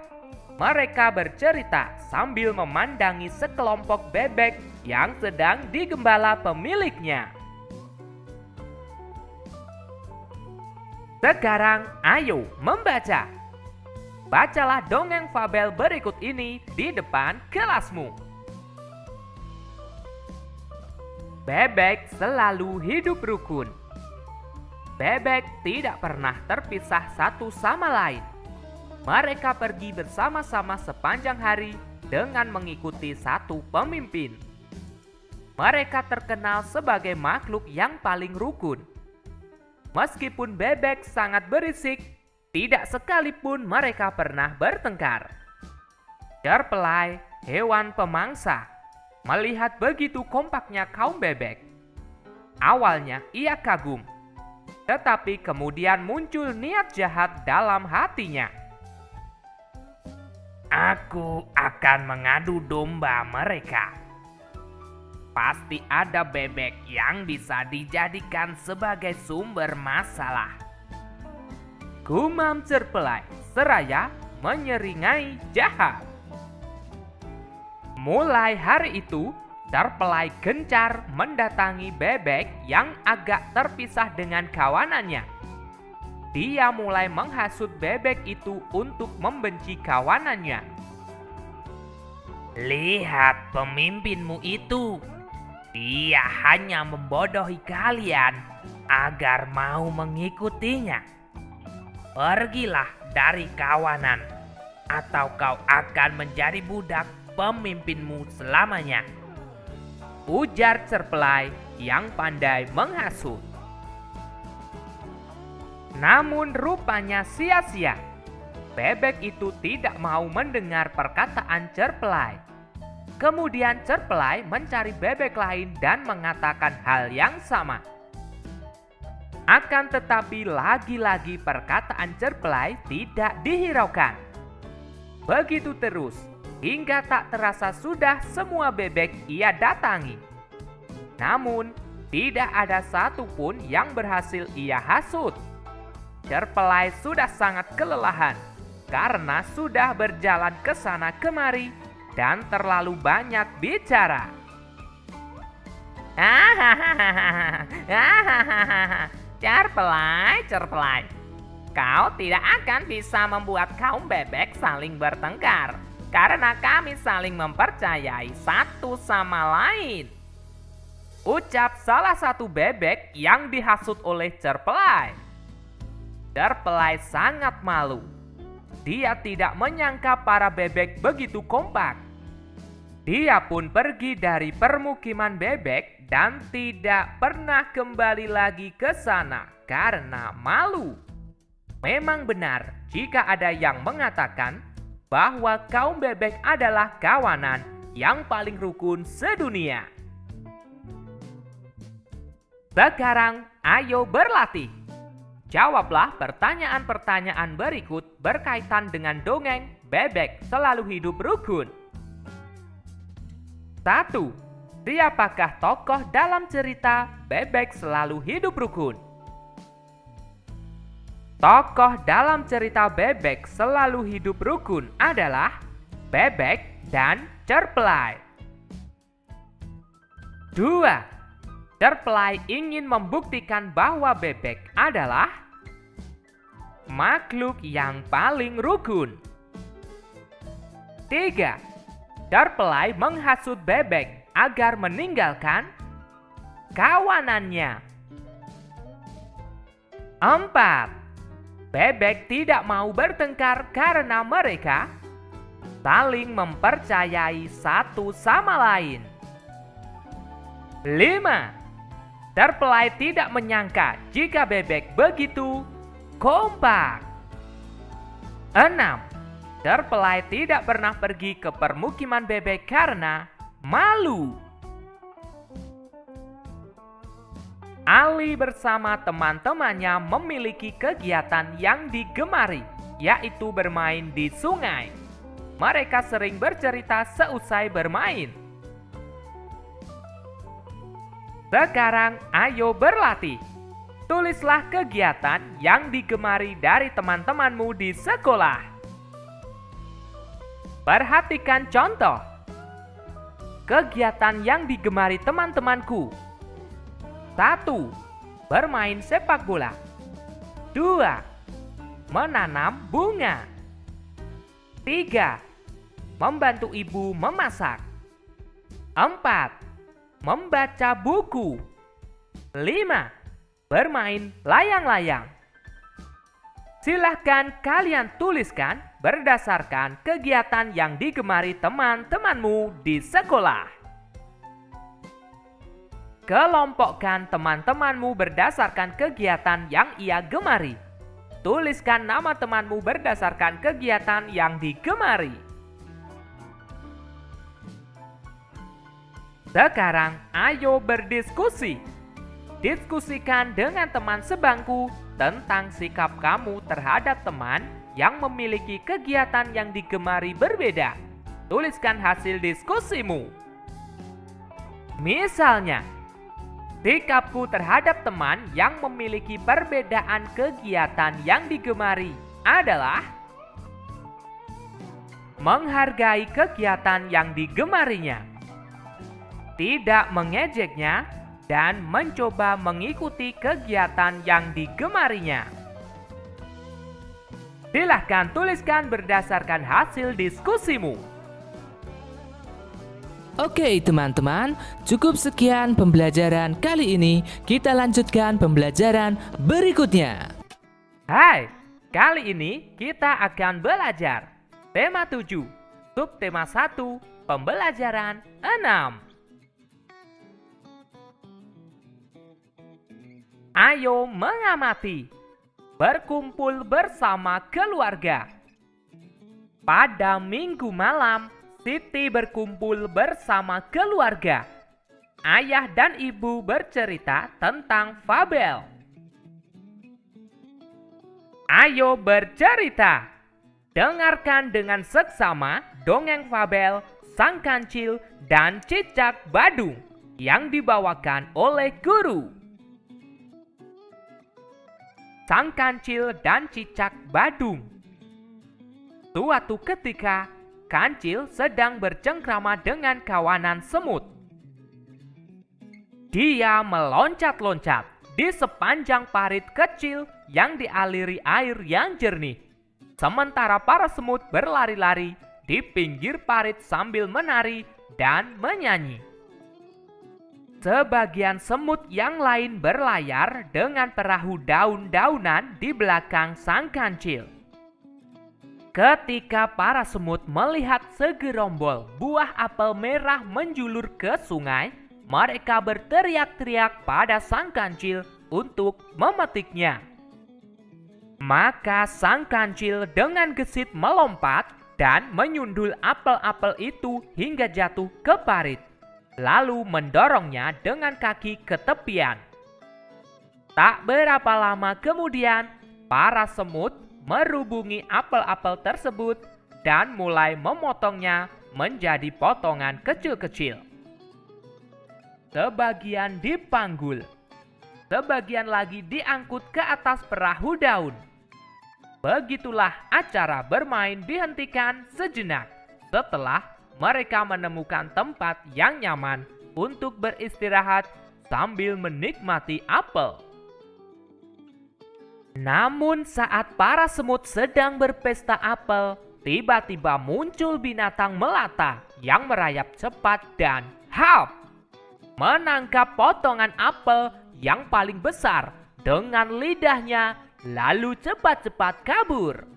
Mereka bercerita sambil memandangi sekelompok bebek yang sedang digembala pemiliknya. Sekarang ayo membaca. Bacalah dongeng fabel berikut ini di depan kelasmu. Bebek selalu hidup rukun. Bebek tidak pernah terpisah satu sama lain. Mereka pergi bersama-sama sepanjang hari dengan mengikuti satu pemimpin. Mereka terkenal sebagai makhluk yang paling rukun. Meskipun bebek sangat berisik, tidak sekalipun mereka pernah bertengkar. Cerpelai, hewan pemangsa, melihat begitu kompaknya kaum bebek. Awalnya ia kagum, tetapi kemudian muncul niat jahat dalam hatinya. Aku akan mengadu domba mereka. Pasti ada bebek yang bisa dijadikan sebagai sumber masalah. Gumam Cerpelai seraya menyeringai jahat. Mulai hari itu, Cerpelai gencar mendatangi bebek yang agak terpisah dengan kawanannya. Dia mulai menghasut bebek itu untuk membenci kawanannya. Lihat pemimpinmu itu. Dia hanya membodohi kalian agar mau mengikutinya. Pergilah dari kawanan, atau kau akan menjadi budak pemimpinmu selamanya. Ujar Cerpelai yang pandai menghasut. Namun rupanya sia-sia. Bebek itu tidak mau mendengar perkataan Cerpelai. Kemudian Cerpelai mencari bebek lain dan mengatakan hal yang sama. Akan tetapi lagi-lagi perkataan Cerpelai tidak dihiraukan. Begitu terus, hingga tak terasa sudah semua bebek ia datangi. Namun, tidak ada satupun yang berhasil ia hasut. Cerpelai sudah sangat kelelahan karena sudah berjalan ke sana kemari dan terlalu banyak bicara. Cerpelai, kau tidak akan bisa membuat kaum bebek saling bertengkar karena kami saling mempercayai satu sama lain. Ucap salah satu bebek yang dihasut oleh Cerpelai. Cerpelai sangat malu. Dia tidak menyangka para bebek begitu kompak. Dia pun pergi dari permukiman bebek dan tidak pernah kembali lagi ke sana karena malu. Memang benar jika ada yang mengatakan bahwa kaum bebek adalah kawanan yang paling rukun sedunia. Sekarang ayo berlatih. Jawablah pertanyaan-pertanyaan berikut berkaitan dengan dongeng Bebek Selalu Hidup Rukun. 1. Siapakah tokoh dalam cerita Bebek Selalu Hidup Rukun? Tokoh dalam cerita Bebek Selalu Hidup Rukun adalah Bebek dan Cerpelai. 2. Cerpelai ingin membuktikan bahwa Bebek adalah makhluk yang paling rukun. 3. Cerpelai menghasut Bebek agar meninggalkan kawanannya. 4. Bebek tidak mau bertengkar karena mereka saling mempercayai satu sama lain. 5. Cerpelai tidak menyangka jika Bebek begitu kompak. 6. Cerpelai tidak pernah pergi ke permukiman Bebek karena malu. Ali bersama teman-temannya memiliki kegiatan yang digemari, yaitu bermain di sungai. Mereka sering bercerita seusai bermain. Sekarang ayo berlatih. Tulislah kegiatan yang digemari dari teman-temanmu di sekolah. Perhatikan contoh. Kegiatan yang digemari teman-temanku. 1. Bermain sepak bola. 2. Menanam bunga. 3. Membantu ibu memasak. 4. Membaca buku. 5. Bermain layang-layang. Silahkan kalian tuliskan berdasarkan kegiatan yang digemari teman-temanmu di sekolah. Kelompokkan teman-temanmu berdasarkan kegiatan yang ia gemari. Tuliskan nama temanmu berdasarkan kegiatan yang digemari. Sekarang ayo berdiskusi. Diskusikan dengan teman sebangku tentang sikap kamu terhadap teman yang memiliki kegiatan yang digemari berbeda. Tuliskan hasil diskusimu. Misalnya, sikapku terhadap teman yang memiliki perbedaan kegiatan yang digemari adalah menghargai kegiatan yang digemarinya, tidak mengejeknya, dan mencoba mengikuti kegiatan yang digemarinya. Silahkan tuliskan berdasarkan hasil diskusimu. Oke teman-teman, cukup sekian pembelajaran kali ini. Kita lanjutkan pembelajaran berikutnya. Hai, kali ini kita akan belajar tema 7, subtema 1, pembelajaran 6. Ayo mengamati, berkumpul bersama keluarga. Pada minggu malam, Siti berkumpul bersama keluarga. Ayah dan ibu bercerita tentang fabel. Ayo bercerita. Dengarkan dengan seksama dongeng fabel Sang Kancil dan Cicak Badung yang dibawakan oleh guru. Sang Kancil dan Cicak Badung. Suatu ketika, Kancil sedang bercengkrama dengan kawanan semut. Dia meloncat-loncat di sepanjang parit kecil yang dialiri air yang jernih. Sementara para semut berlari-lari di pinggir parit sambil menari dan menyanyi. Sebagian semut yang lain berlayar dengan perahu daun-daunan di belakang Sang Kancil. Ketika para semut melihat segerombol buah apel merah menjulur ke sungai, mereka berteriak-teriak pada Sang Kancil untuk memetiknya. Maka Sang Kancil dengan gesit melompat dan menyundul apel-apel itu hingga jatuh ke parit, lalu mendorongnya dengan kaki ke tepian. Tak berapa lama kemudian, para semut merubungi apel-apel tersebut dan mulai memotongnya menjadi potongan kecil-kecil. Sebagian dipanggul, sebagian lagi diangkut ke atas perahu daun, Begitulah acara bermain dihentikan sejenak setelah mereka menemukan tempat yang nyaman untuk beristirahat sambil menikmati apel. Namun saat para semut sedang berpesta apel, tiba-tiba muncul binatang melata yang merayap cepat dan menangkap potongan apel yang paling besar dengan lidahnya, lalu cepat-cepat kabur.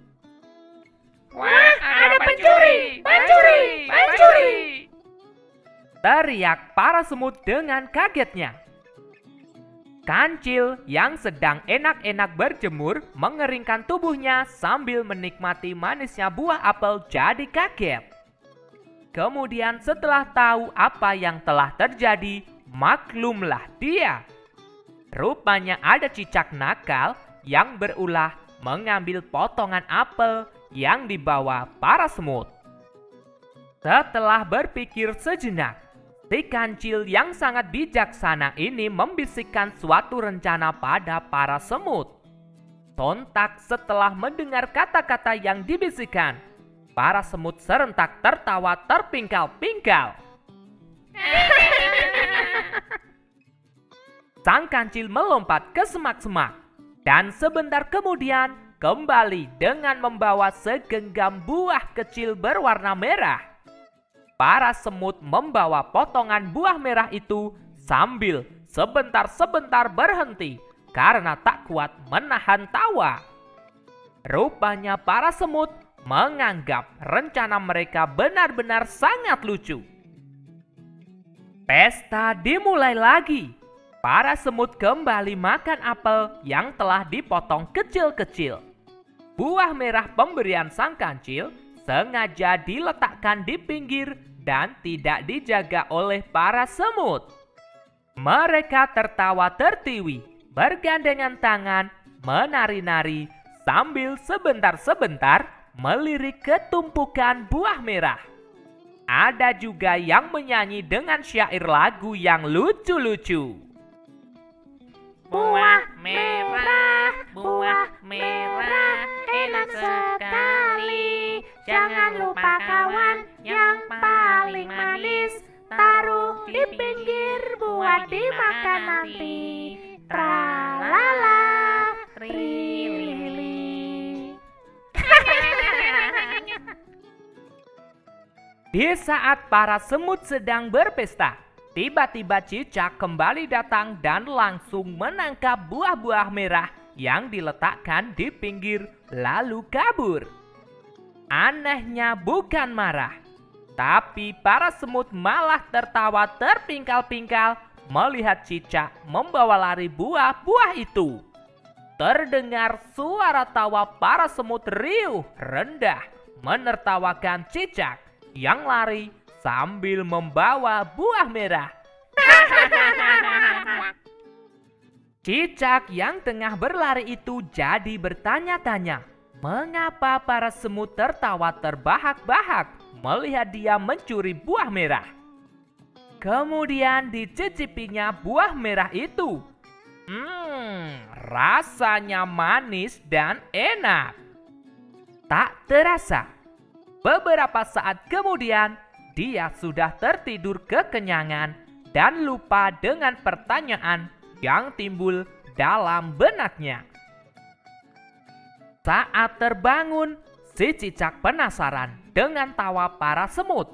Wah, ada pencuri! Pencuri! Pencuri! Teriak para semut dengan kagetnya. Kancil yang sedang enak-enak berjemur mengeringkan tubuhnya sambil menikmati manisnya buah apel jadi kaget. Kemudian setelah tahu apa yang telah terjadi, maklumlah dia. Rupanya ada cicak nakal yang berulah mengambil potongan apel yang dibawa para semut. Setelah berpikir sejenak, si kancil yang sangat bijaksana ini membisikkan suatu rencana pada para semut. Sontak setelah mendengar kata-kata yang dibisikkan, para semut serentak tertawa terpingkal-pingkal. Sang kancil melompat ke semak-semak dan sebentar kemudian kembali dengan membawa segenggam buah kecil berwarna merah. Para semut membawa potongan buah merah itu sambil sebentar-sebentar berhenti karena tak kuat menahan tawa. Rupanya para semut menganggap rencana mereka benar-benar sangat lucu. Pesta dimulai lagi. Para semut kembali makan apel yang telah dipotong kecil-kecil. Buah merah pemberian sang kancil sengaja diletakkan di pinggir dan tidak dijaga oleh para semut. Mereka tertawa tertiwi, bergandengan tangan, menari-nari, sambil sebentar-sebentar melirik ke tumpukan buah merah. Ada juga yang menyanyi dengan syair lagu yang lucu-lucu. Buah merah, enak sekali. Jangan lupa kawan, yang paling manis. Taruh di pinggir buat dimakan nanti. Tralala, rilili. Di saat para semut sedang berpesta, tiba-tiba cicak kembali datang dan langsung menangkap buah-buah merah yang diletakkan di pinggir lalu kabur. Anehnya bukan marah, tapi para semut malah tertawa terpingkal-pingkal melihat cicak membawa lari buah-buah itu. Terdengar suara tawa para semut riuh rendah menertawakan cicak yang lari sambil membawa buah merah. Cicak yang tengah berlari itu jadi bertanya-tanya, mengapa para semut tertawa terbahak-bahak melihat dia mencuri buah merah. Kemudian dicicipinya buah merah itu. Rasanya manis dan enak. Tak terasa, beberapa saat kemudian dia sudah tertidur kekenyangan dan lupa dengan pertanyaan yang timbul dalam benaknya. Saat terbangun, si cicak penasaran dengan tawa para semut.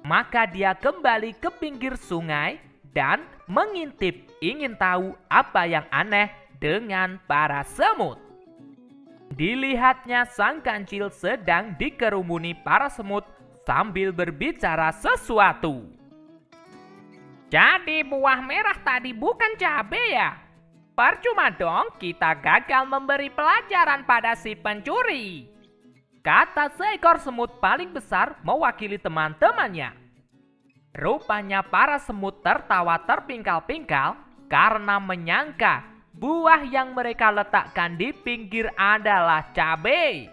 Maka dia kembali ke pinggir sungai dan mengintip ingin tahu apa yang aneh dengan para semut. Dilihatnya sang kancil sedang dikerumuni para semut sambil berbicara sesuatu. Jadi buah merah tadi bukan cabai ya? Percuma dong kita gagal memberi pelajaran pada si pencuri. Kata seekor semut paling besar mewakili teman-temannya. Rupanya para semut tertawa terpingkal-pingkal karena menyangka buah yang mereka letakkan di pinggir adalah cabai.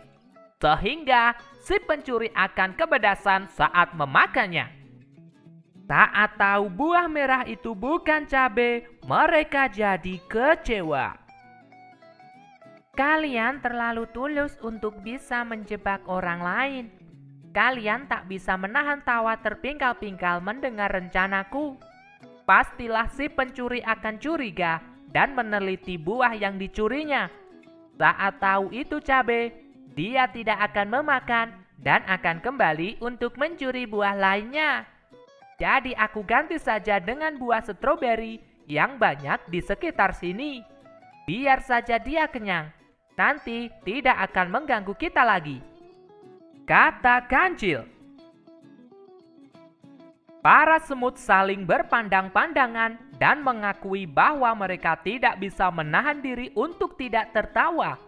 Sehingga si pencuri akan kepedesan saat memakannya. Saat tahu buah merah itu bukan cabai, mereka jadi kecewa. Kalian terlalu tulus untuk bisa menjebak orang lain. Kalian tak bisa menahan tawa terpingkal-pingkal mendengar rencanaku. Pastilah si pencuri akan curiga dan meneliti buah yang dicurinya. Saat tahu itu cabai, dia tidak akan memakan dan akan kembali untuk mencuri buah lainnya. Jadi aku ganti saja dengan buah stroberi yang banyak di sekitar sini. Biar saja dia kenyang. Nanti tidak akan mengganggu kita lagi, kata Kancil. Para semut saling berpandang-pandangan dan mengakui bahwa mereka tidak bisa menahan diri untuk tidak tertawa.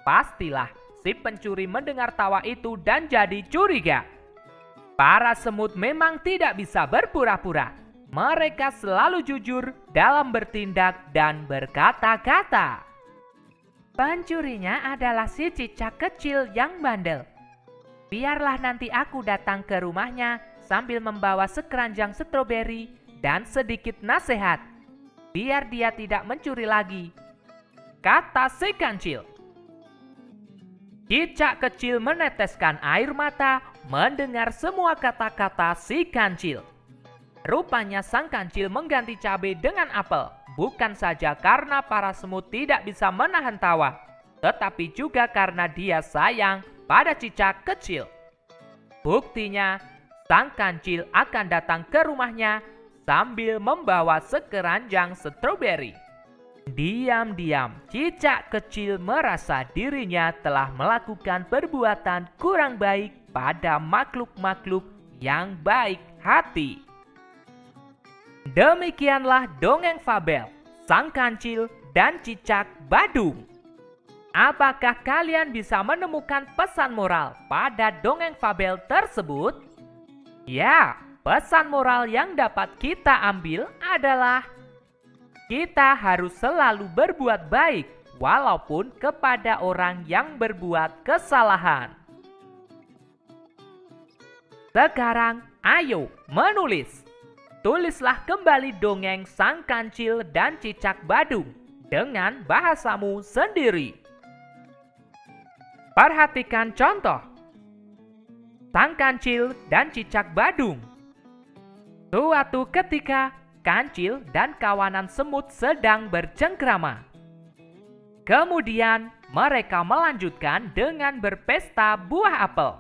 Pastilah si pencuri mendengar tawa itu dan jadi curiga. Para semut memang tidak bisa berpura-pura. Mereka selalu jujur dalam bertindak dan berkata-kata. Pencurinya adalah si cicak kecil yang bandel. Biarlah nanti aku datang ke rumahnya sambil membawa sekeranjang stroberi dan sedikit nasihat. Biar dia tidak mencuri lagi, kata si Kancil. Cicak kecil meneteskan air mata mendengar semua kata-kata si Kancil. Rupanya sang Kancil mengganti cabai dengan apel, bukan saja karena para semut tidak bisa menahan tawa, tetapi juga karena dia sayang pada cicak kecil. Buktinya, sang Kancil akan datang ke rumahnya sambil membawa sekeranjang stroberi. Diam-diam, cicak kecil merasa dirinya telah melakukan perbuatan kurang baik pada makhluk-makhluk yang baik hati. Demikianlah dongeng fabel Sang Kancil dan Cicak Badung. Apakah kalian bisa menemukan pesan moral pada dongeng fabel tersebut? Ya, pesan moral yang dapat kita ambil adalah kita harus selalu berbuat baik walaupun kepada orang yang berbuat kesalahan. Sekarang ayo menulis. Tulislah kembali dongeng Sang Kancil dan Cicak Badung dengan bahasamu sendiri. Perhatikan contoh. Sang Kancil dan Cicak Badung. Suatu ketika, Kancil dan kawanan semut sedang bercengkrama. Kemudian, mereka melanjutkan dengan berpesta buah apel.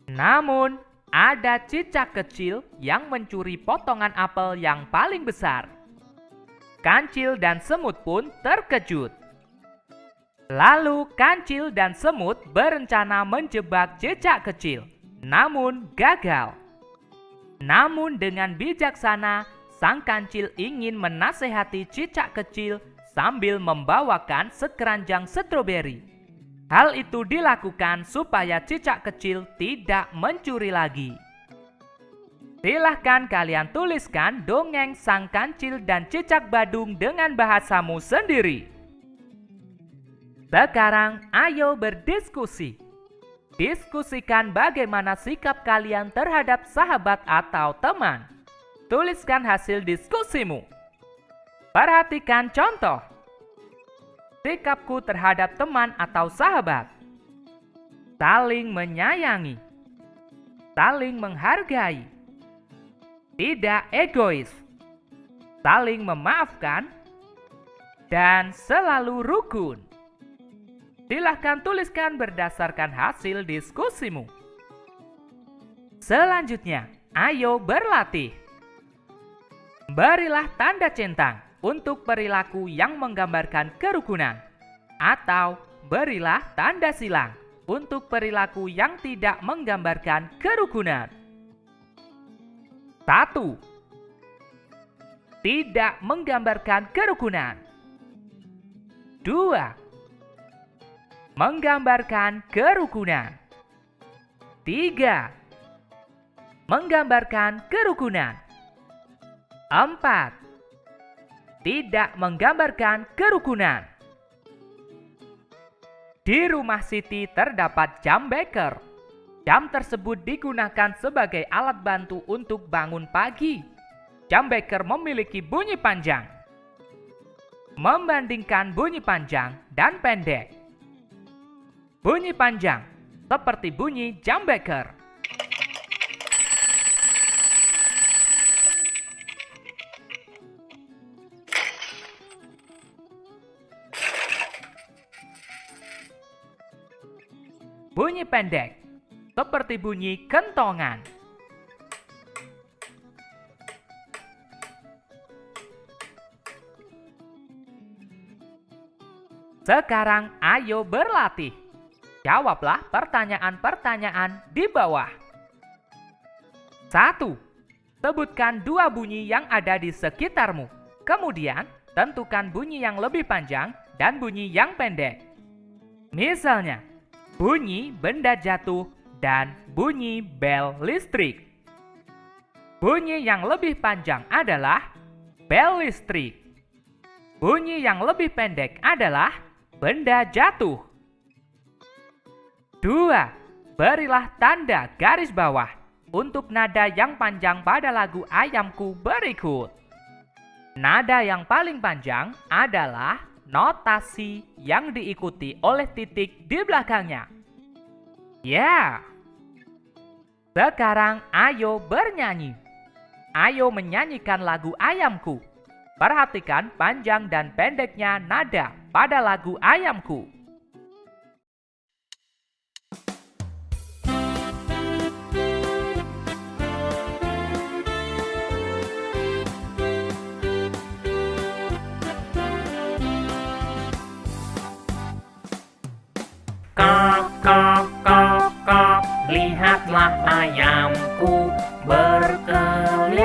Namun, ada cicak kecil yang mencuri potongan apel yang paling besar. Kancil dan semut pun terkejut. Lalu Kancil dan semut berencana menjebak cicak kecil, namun gagal. Namun dengan bijaksana, sang Kancil ingin menasehati cicak kecil sambil membawakan sekeranjang stroberi. Hal itu dilakukan supaya cicak kecil tidak mencuri lagi. Silahkan kalian tuliskan dongeng Sang Kancil dan Cicak Badung dengan bahasamu sendiri. Sekarang ayo berdiskusi. Diskusikan bagaimana sikap kalian terhadap sahabat atau teman. Tuliskan hasil diskusimu. Perhatikan contoh. Sikapku terhadap teman atau sahabat. Saling menyayangi. Saling menghargai. Tidak egois. Saling memaafkan. Dan selalu rukun. Silahkan tuliskan berdasarkan hasil diskusimu. Selanjutnya, ayo berlatih. Berilah tanda centang untuk perilaku yang menggambarkan kerukunan, atau berilah tanda silang untuk perilaku yang tidak menggambarkan kerukunan. 1. Tidak menggambarkan kerukunan. 2. Menggambarkan kerukunan. 3. Menggambarkan kerukunan. 4. Tidak menggambarkan kerukunan. Di rumah Siti terdapat jam beker. Jam tersebut digunakan sebagai alat bantu untuk bangun pagi. Jam beker memiliki bunyi panjang. Membandingkan bunyi panjang dan pendek. Bunyi panjang seperti bunyi jam beker. Bunyi pendek seperti bunyi kentongan. Sekarang ayo berlatih. Jawablah pertanyaan-pertanyaan di bawah. 1. Sebutkan 2 bunyi yang ada di sekitarmu. Kemudian, tentukan bunyi yang lebih panjang dan bunyi yang pendek. Misalnya, bunyi benda jatuh dan bunyi bel listrik. Bunyi yang lebih panjang adalah bel listrik. Bunyi yang lebih pendek adalah benda jatuh. 2. Berilah tanda garis bawah untuk nada yang panjang pada lagu Ayamku berikut. Nada yang paling panjang adalah notasi yang diikuti oleh titik di belakangnya. Ya. Sekarang ayo bernyanyi. Ayo menyanyikan lagu Ayamku. Perhatikan panjang dan pendeknya nada pada lagu Ayamku. Kok, kok, kok, kok, lihatlah ayamku berkeliaran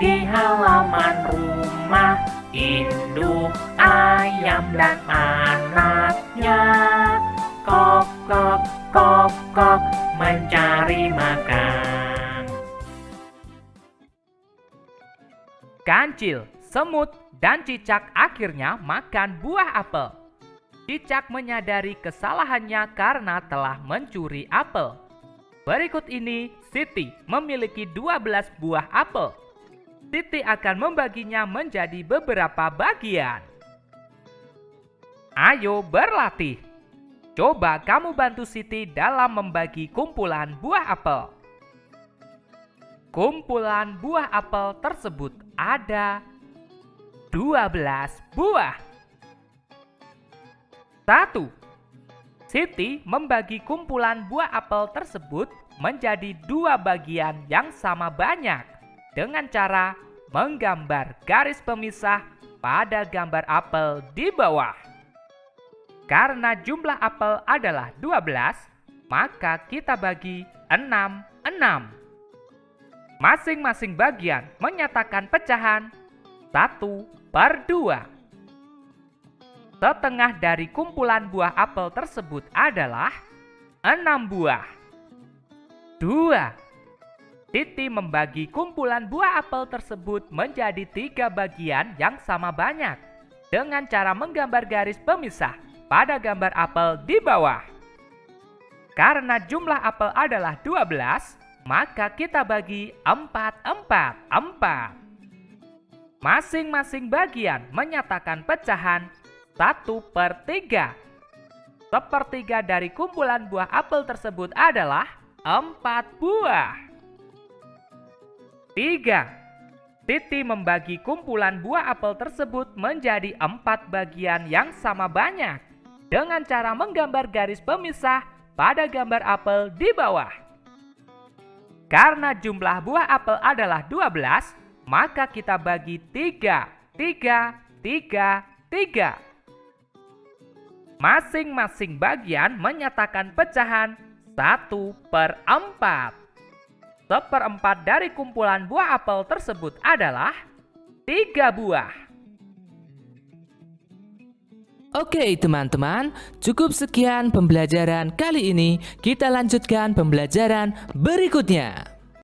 di halaman rumah. Induk ayam dan anaknya kok, kok, kok, kok, mencari makan. Kancil, semut, dan cicak akhirnya makan buah apel. Cicak menyadari kesalahannya karena telah mencuri apel. Berikut ini, Siti memiliki 12 buah apel. Siti akan membaginya menjadi beberapa bagian. Ayo berlatih. Coba kamu bantu Siti dalam membagi kumpulan buah apel. Kumpulan buah apel tersebut ada 12 buah. 1. Siti membagi kumpulan buah apel tersebut menjadi 2 bagian yang sama banyak dengan cara menggambar garis pemisah pada gambar apel di bawah. Karena jumlah apel adalah 12, maka kita bagi 6. Masing-masing bagian menyatakan pecahan 1/2. Setengah dari kumpulan buah apel tersebut adalah 6 buah. 2. Siti membagi kumpulan buah apel tersebut menjadi 3 bagian yang sama banyak dengan cara menggambar garis pemisah pada gambar apel di bawah. Karena jumlah apel adalah 12, maka kita bagi 4. Masing-masing bagian menyatakan pecahan 1/3. Sepertiga dari kumpulan buah apel tersebut adalah 4 buah. 3. Siti membagi kumpulan buah apel tersebut menjadi 4 bagian yang sama banyak dengan cara menggambar garis pemisah pada gambar apel di bawah. Karena jumlah buah apel adalah 12, maka kita bagi 3. Masing-masing bagian menyatakan pecahan 1/4. 1/4 dari kumpulan buah apel tersebut adalah 3 buah. Oke teman-teman, cukup sekian pembelajaran kali ini. Kita lanjutkan pembelajaran berikutnya.